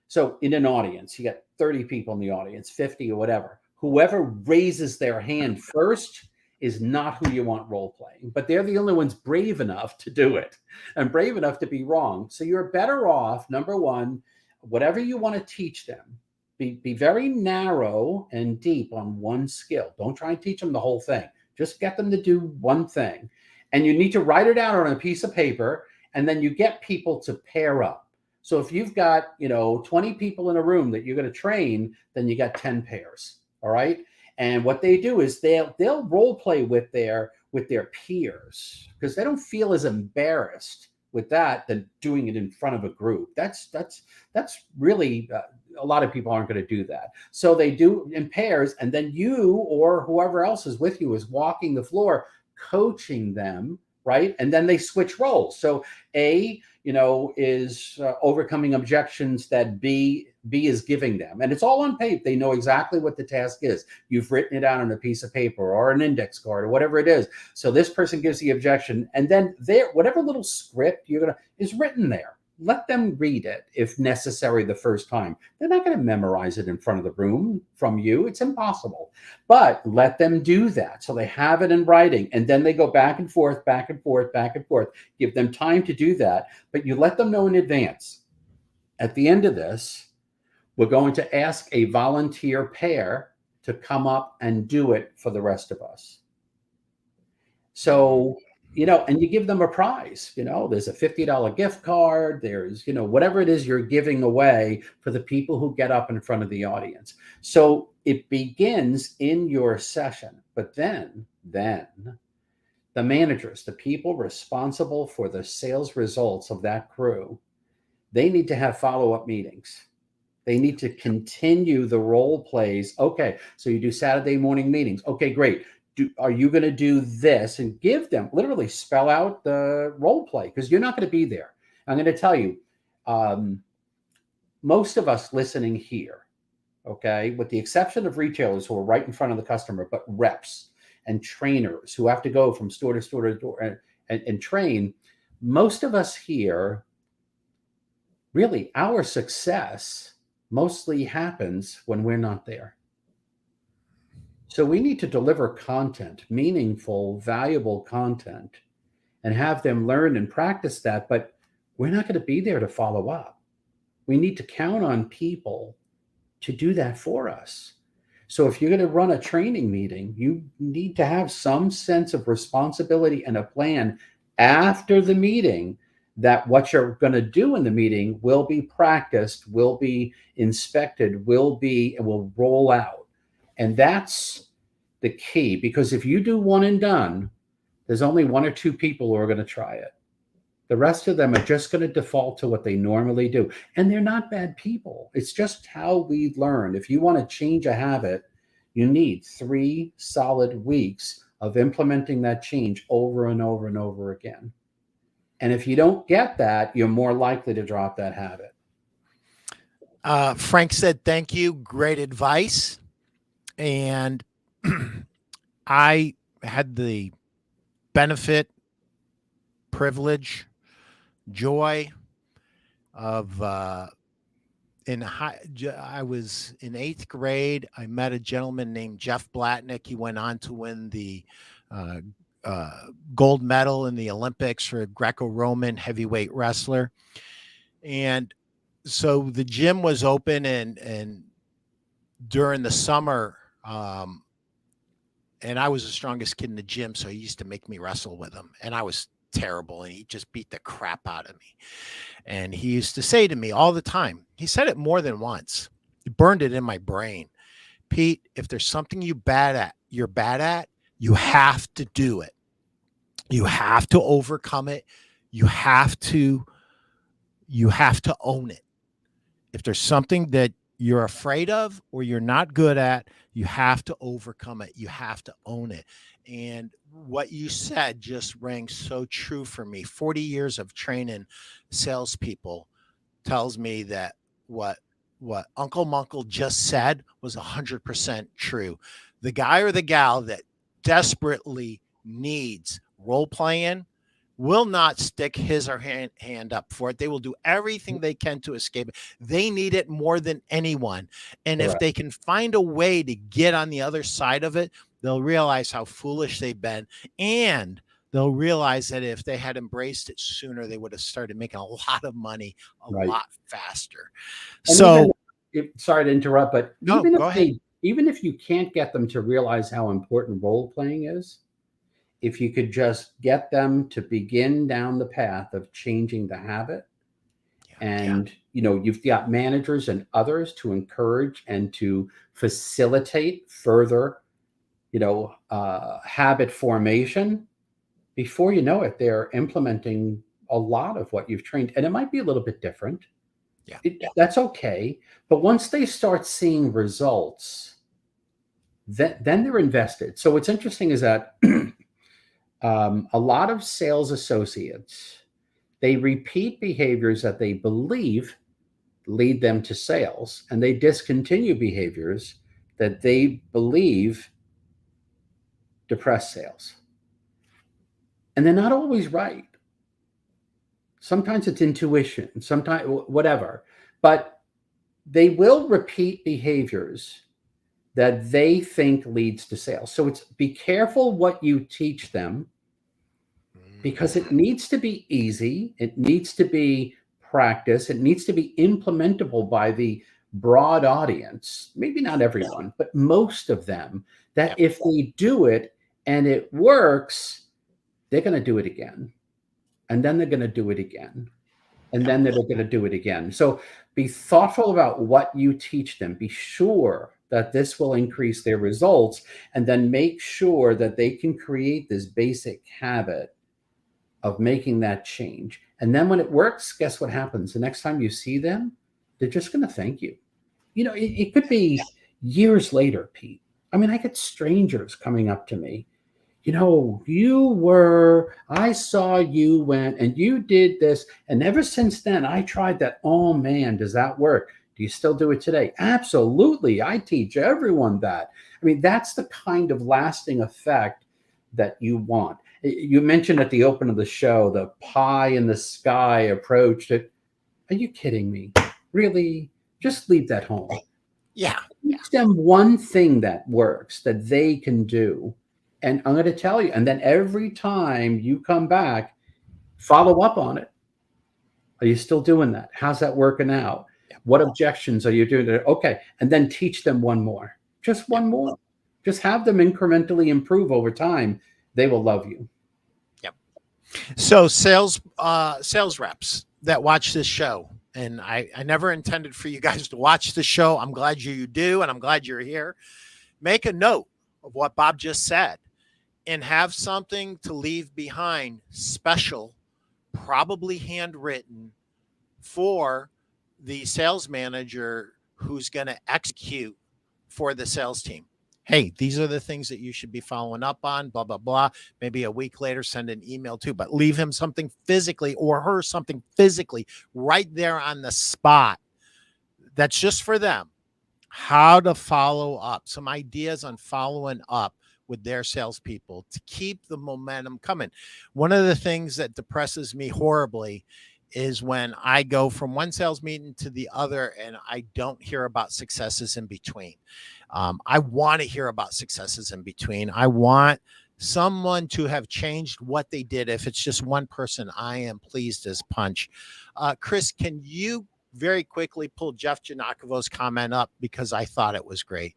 So in an audience, you got 30 people in the audience, 50 or whatever. Whoever raises their hand first is not who you want role playing, but they're the only ones brave enough to do it and brave enough to be wrong. So you're better off, number one, whatever you want to teach them, be very narrow and deep on one skill. Don't try and teach them the whole thing. Just get them to do one thing. And you need to write it out on a piece of paper, and then you get people to pair up. So if you've got, 20 people in a room that you're going to train, then you got 10 pairs. All right. And what they do is they'll role play with their peers because they don't feel as embarrassed with that than doing it in front of a group. That's really a lot of people aren't going to do that. So they do in pairs, and then you or whoever else is with you is walking the floor, coaching them, right? And then they switch roles. So A, is overcoming objections that B is giving them. And it's all on paper. They know exactly what the task is. You've written it out on a piece of paper or an index card or whatever it is. So this person gives the objection, and then whatever little script is written there. Let them read it if necessary the first time. They're not going to memorize it in front of the room from you. It's impossible. But let them do that so they have it in writing. And then they go back and forth, back and forth, back and forth. Give them time to do that. But you let them know in advance. At the end of this, we're going to ask a volunteer pair to come up and do it for the rest of us. So, and you give them a prize. There's a $50 gift card. There's, whatever it is you're giving away for the people who get up in front of the audience. So it begins in your session. But then the managers, the people responsible for the sales results of that crew, they need to have follow-up meetings. They need to continue the role plays. Okay, so you do Saturday morning meetings. Okay, great. Are you going to do this? And give them, literally spell out the role play, because you're not going to be there. I'm going to tell you, most of us listening here, okay, with the exception of retailers who are right in front of the customer, but reps and trainers who have to go from store to store to door and train, most of us here, really, our success mostly happens when we're not there. So we need to deliver content, meaningful, valuable content, and have them learn and practice that. But we're not going to be there to follow up. We need to count on people to do that for us. So if you're going to run a training meeting, you need to have some sense of responsibility and a plan after the meeting that what you're going to do in the meeting will be practiced, will be inspected, will roll out. And that's the key, because if you do one and done, there's only one or two people who are going to try it. The rest of them are just going to default to what they normally do. And they're not bad people. It's just how we learn. If you want to change a habit, you need 3 solid weeks of implementing that change over and over and over again. And if you don't get that, you're more likely to drop that habit. Frank said, thank you. Great advice. And I had the benefit, privilege, joy of I was in 8th grade. I met a gentleman named Jeff Blatnick. He went on to win the gold medal in the Olympics for a Greco-Roman heavyweight wrestler. And so the gym was open, and during the summer, and I was the strongest kid in the gym, so he used to make me wrestle with him, and I was terrible, and he just beat the crap out of me. And he used to say to me all the time, he said it more than once, he burned it in my brain, Pete, if there's something you're bad you're bad at, you have to do it. You have to overcome it. You have to own it. If there's something that you're afraid of or you're not good at, you have to overcome it. You have to own it. And what you said just rang so true for me. 40 years of training salespeople tells me that what Uncle Muenkel just said was 100% true. The guy or the gal that desperately needs role playing will not stick his or her hand up for it. They will do everything they can to escape it. They need it more than anyone. And if they can find a way to get on the other side of it, they'll realize how foolish they've been. And they'll realize that if they had embraced it sooner, they would have started making a lot of money a lot faster. And so sorry to interrupt, but no, go ahead. Even if you can't get them to realize how important role playing is, if you could just get them to begin down the path of changing the habit, and you've got managers and others to encourage and to facilitate further, habit formation, before you know it, they're implementing a lot of what you've trained. And it might be a little bit different. That's okay. But once they start seeing results, then they're invested. So what's interesting is that a lot of sales associates, they repeat behaviors that they believe lead them to sales, and they discontinue behaviors that they believe depress sales. And they're not always right. Sometimes it's intuition, sometimes whatever, but they will repeat behaviors that they think leads to sales. So it's be careful what you teach them, because it needs to be easy. It needs to be practice. It needs to be implementable by the broad audience. Maybe not everyone, but most of them, that if they do it and it works, they're going to do it again. And then they're going to do it again. And then they're going to do it again. So be thoughtful about what you teach them. Be sure that this will increase their results, and then make sure that they can create this basic habit of making that change. And then when it works, guess what happens? The next time you see them, they're just going to thank you. It could be years later, Pete. I mean, I get strangers coming up to me. I saw you went and you did this. And ever since then, I tried that. Oh man, does that work? Do you still do it today? Absolutely. I teach everyone that. I mean, that's the kind of lasting effect that you want. You mentioned at the open of the show, the pie in the sky approach. Are you kidding me? Really? Just leave that home. Yeah. Teach them one thing that works, that they can do. And I'm going to tell you, and then every time you come back, follow up on it. Are you still doing that? How's that working out? What objections are you doing? Okay. And then teach them one more. Just one more. Just have them incrementally improve over time. They will love you. Yep. So sales reps that watch this show, and I never intended for you guys to watch the show. I'm glad you do, and I'm glad you're here. Make a note of what Bob just said and have something to leave behind, special, probably handwritten, for the sales manager who's going to execute for the sales team. Hey, these are the things that you should be following up on, blah, blah, blah. Maybe a week later, send an email too, but leave him something physically, or her something physically right there on the spot. That's just for them. How to follow up, some ideas on following up with their salespeople to keep the momentum coming. One of the things that depresses me horribly is when I go from one sales meeting to the other and I don't hear about successes in between. I want to hear about successes in between. I want someone to have changed what they did. If it's just one person, I am pleased as punch. Chris, can you very quickly pull Jeff Janakovo's comment up, because I thought it was great.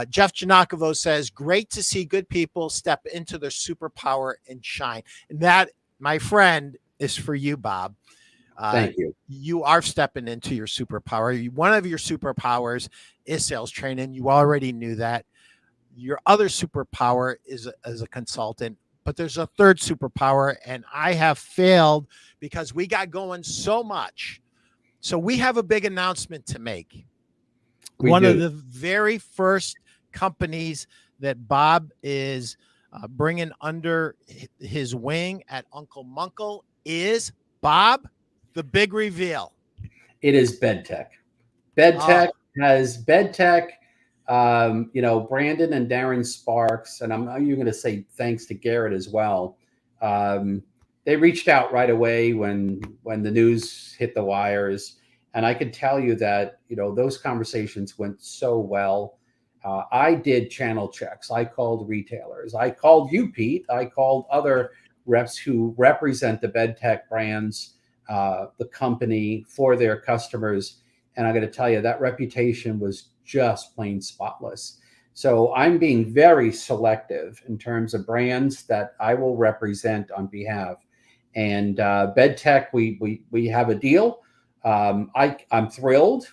Jeff Janakovo says, great to see good people step into their superpower and shine. And that, my friend, is for you, Bob. Thank you. You are stepping into your superpower. One of your superpowers is sales training. You already knew that. Your other superpower is as a consultant, but there's a third superpower, and I have failed because we got going so much. So we have a big announcement to make. One of the very first companies that Bob is bringing under his wing at UncleMuenkel is, Bob, the big reveal. It is Bedtech. Bedtech has Bedtech. Brandon and Darren Sparks, and you're going to say thanks to Garrett as well. They reached out right away when the news hit the wires, and I can tell you that those conversations went so well. I did channel checks. I called retailers. I called you, Pete. I called other reps who represent the Bedtech brands, the company, for their customers. And I'm going to tell you that reputation was just plain spotless. So I'm being very selective in terms of brands that I will represent on behalf. And Bedtech, we have a deal. I'm thrilled.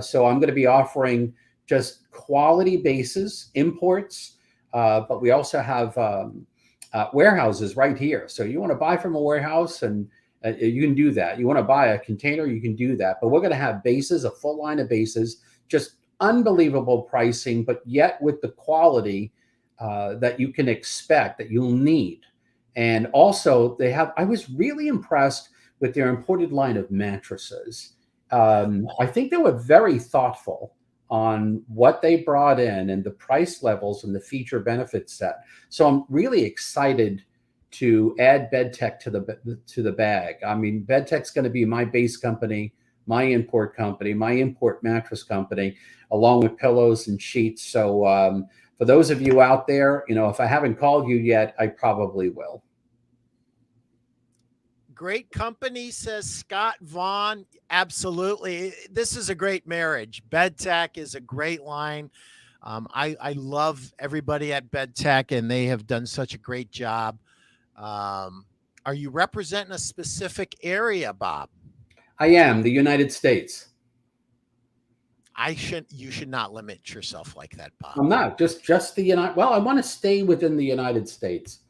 So I'm going to be offering just quality bases, imports, but we also have warehouses right here. So you want to buy from a warehouse, and you can do that. You want to buy a container, you can do that. But we're going to have bases, a full line of bases, just unbelievable pricing, but yet with the quality that you can expect, that you'll need. And also I was really impressed with their imported line of mattresses. I think they were very thoughtful on what they brought in and the price levels and the feature benefit set. So I'm really excited to add Bedtech to the bag. I mean, Bedtech's going to be my base company, my import company, my import mattress company, along with pillows and sheets. So for those of you out there, if I haven't called you yet, I probably will. Great company, says Scott Vaughn. Absolutely. This is a great marriage. Bedtech is a great line. I love everybody at Bedtech, and they have done such a great job. Are you representing a specific area, Bob? I am, the United States. You should not limit yourself like that, Bob. I'm not just the United. Well, I want to stay within the United States.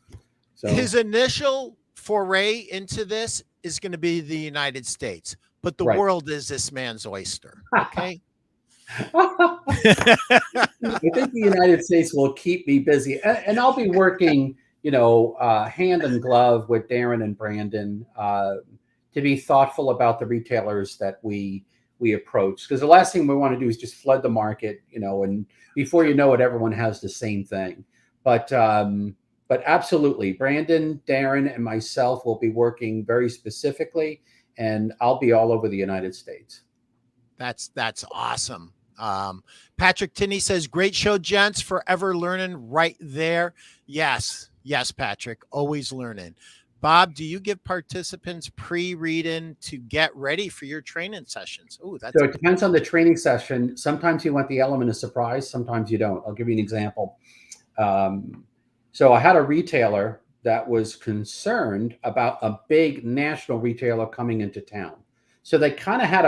So his initial foray into this is going to be the United States, but the world is this man's oyster. Okay. I think the United States will keep me busy, and I'll be working, hand in glove with Darren and Brandon to be thoughtful about the retailers that we approach. Because the last thing we want to do is just flood the market, and before you know it, everyone has the same thing. But absolutely, Brandon, Darren, and myself will be working very specifically, and I'll be all over the United States. That's awesome. Patrick Tinney says, great show, gents. Forever learning right there. Yes, Patrick, always learning. Bob, do you give participants pre-reading to get ready for your training sessions? Oh, so it depends on the training session. Sometimes you want the element of surprise. Sometimes you don't. I'll give you an example. So I had a retailer that was concerned about a big national retailer coming into town. So they kind of had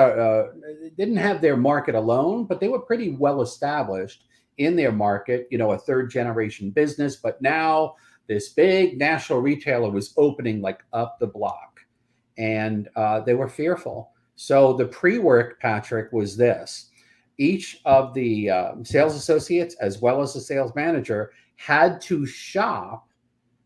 didn't have their market alone, but they were pretty well established in their market, a third generation business. But now this big national retailer was opening like up the block, and they were fearful. So the pre-work, Patrick, was this. Each of the sales associates, as well as the sales manager, had to shop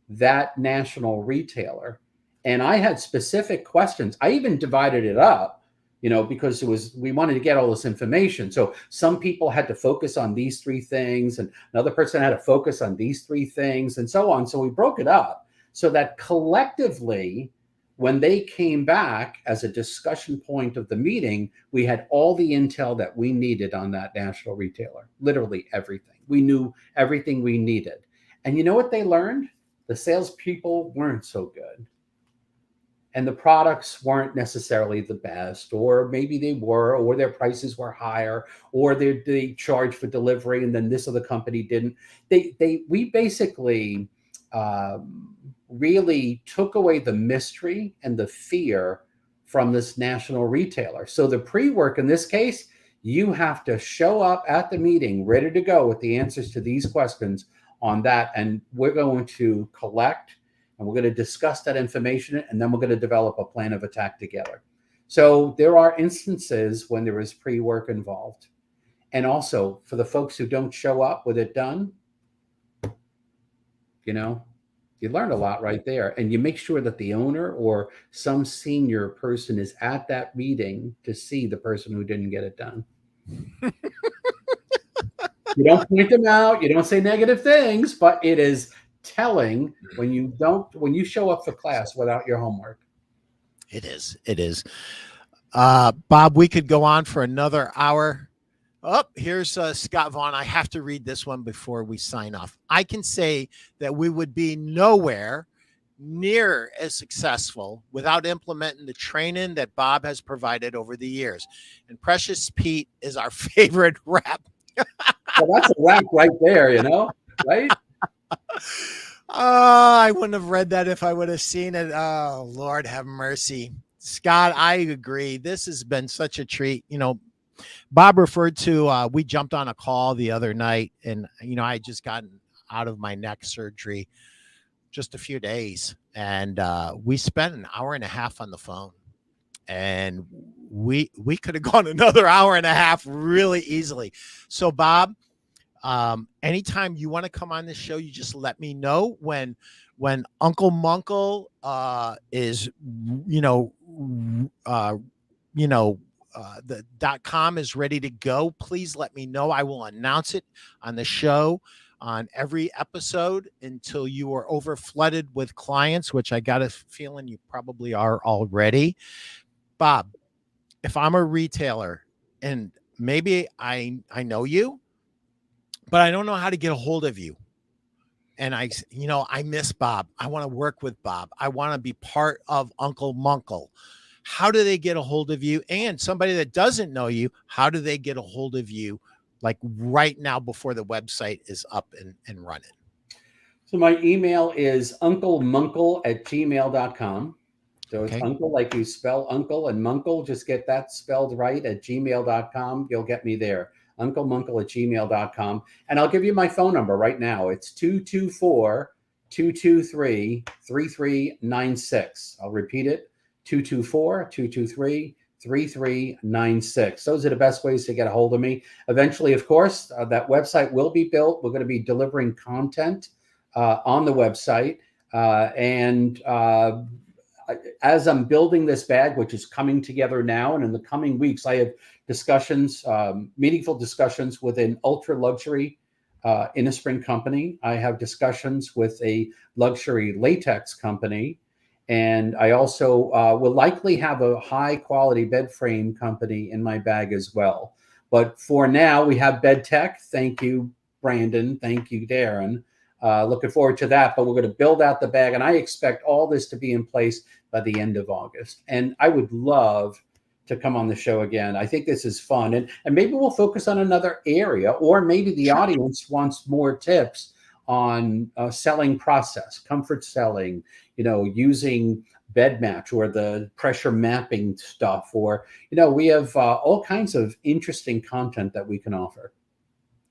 that national retailer. And I had specific questions. I even divided it up, because we wanted to get all this information. So some people had to focus on these 3 things, and another person had to focus on these 3 things, and so on. So we broke it up so that collectively, when they came back as a discussion point of the meeting, we had all the intel that we needed on that national retailer, literally everything. We knew everything we needed. And you know what they learned? The salespeople weren't so good. And the products weren't necessarily the best, or maybe they were, or their prices were higher, or they charged for delivery and then this other company didn't. We basically really took away the mystery and the fear from this national retailer. So the pre-work in this case, You have to show up at the meeting ready to go with the answers to these questions on that. And we're going to collect and we're going to discuss that information, and then we're going to develop a plan of attack together. So there are instances when there is pre-work involved. And also for the folks who don't show up with it done, you know, you learn a lot right there. And you make sure that the owner or some senior person is at that meeting to see the person who didn't get it done. You don't point them out, you don't say negative things, but it is telling when you show up for class without your homework. It is. Bob, we could go on for another hour. Oh, here's Scott Vaughn. I have to read this one before we sign off. I can say that we would be nowhere near as successful without implementing the training that Bob has provided over the years. And Precious Pete is our favorite rep. Well, that's a rap right there, right? I wouldn't have read that if I would have seen it. Oh, Lord have mercy. Scott, I agree. This has been such a treat. Bob referred to, we jumped on a call the other night, and, I had just gotten out of my neck surgery just a few days, and we spent an hour and a half on the phone, and we could have gone another hour and a half really easily. So, Bob, anytime you want to come on this show, you just let me know when UncleMuenkel is, the .com is ready to go. Please let me know. I will announce it on the show on every episode until you are over flooded with clients, which I got a feeling you probably are already. Bob, if I'm a retailer and maybe I know you, but I don't know how to get a hold of you, and I miss Bob. I want to work with Bob. I want to be part of UncleMuenkel. How do they get a hold of you? And somebody that doesn't know you, how do they get a hold of you, like right now before the website is up and running? So my email is unclemuenkel@gmail.com. So it's uncle like you spell uncle, and Munkel, just get that spelled right at gmail.com. You'll get me there. UncleMuenkel@gmail.com. And I'll give you my phone number right now. It's 224-223-3396. I'll repeat it. 224-223-3396. Those are the best ways to get a hold of me. Eventually, of course, that website will be built. We're going to be delivering content on the website. As I'm building this bag, which is coming together now, and in the coming weeks, I have discussions, meaningful discussions with an ultra luxury innerspring company. I have discussions with a luxury latex company. And I also will likely have a high quality bed frame company in my bag as well. But for now, we have Bedtech. Thank you, Brandon. Thank you, Darren. Looking forward to that. But we're going to build out the bag. And I expect all this to be in place by the end of August. And I would love to come on the show again. I think this is fun. And maybe we'll focus on another area, or maybe the audience wants more tips on selling process, comfort selling, using bed match or the pressure mapping stuff, or, we have all kinds of interesting content that we can offer.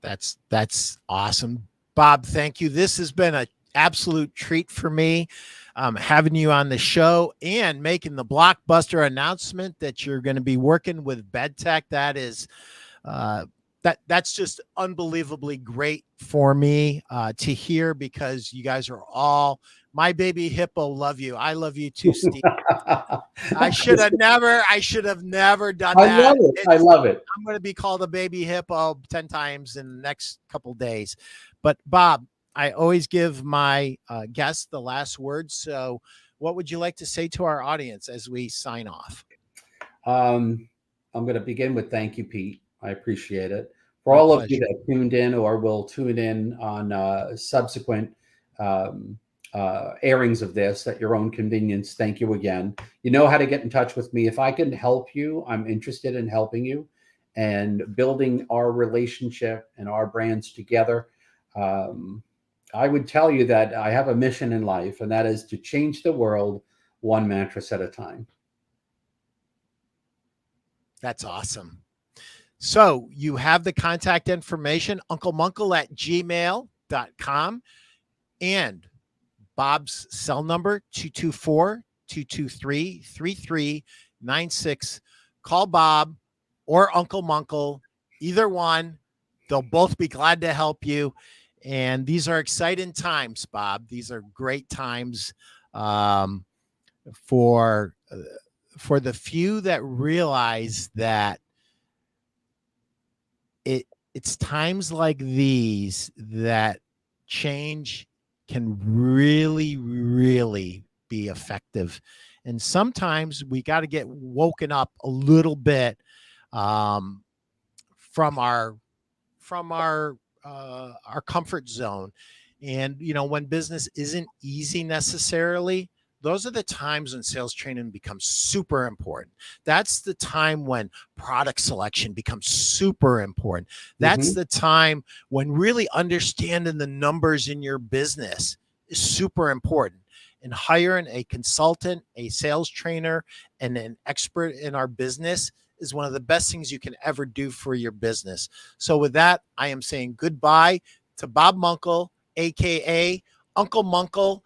That's awesome. Bob, thank you. This has been an absolute treat for me, having you on the show and making the blockbuster announcement that you're going to be working with Bedtech. That is, that's just unbelievably great for me to hear, because you guys are all my baby hippo. Love you. I love you too, Steve. I should have never done that. I love it. I'm going to be called a baby hippo 10 times in the next couple days. But Bob, I always give my guests the last word. So what would you like to say to our audience as we sign off? I'm going to begin with thank you, Pete. I appreciate it. For all of you that tuned in or will tune in on subsequent airings of this at your own convenience, thank you again. You know how to get in touch with me. If I can help you, I'm interested in helping you and building our relationship and our brands together. I would tell you that I have a mission in life, and that is to change the world one mattress at a time. That's awesome. So you have the contact information, UncleMuenkel@gmail.com, and Bob's cell number, 224-223-3396. Call Bob or Uncle Muenkel, either one. They'll both be glad to help you. And these are exciting times, Bob. These are great times for the few that realize that it's times like these that change can really, really be effective. And sometimes we got to get woken up a little bit from our comfort zone. And when business isn't easy necessarily, those are the times when sales training becomes super important. That's the time when product selection becomes super important. That's the time when really understanding the numbers in your business is super important. And hiring a consultant, a sales trainer, and an expert in our business is one of the best things you can ever do for your business. So with that, I am saying goodbye to Bob Muenkel, aka Uncle Muenkel.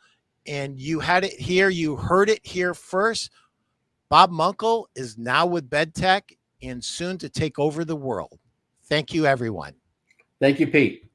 And you had it here. You heard it here first. Bob Muenkel is now with Bedtech and soon to take over the world. Thank you, everyone. Thank you, Pete.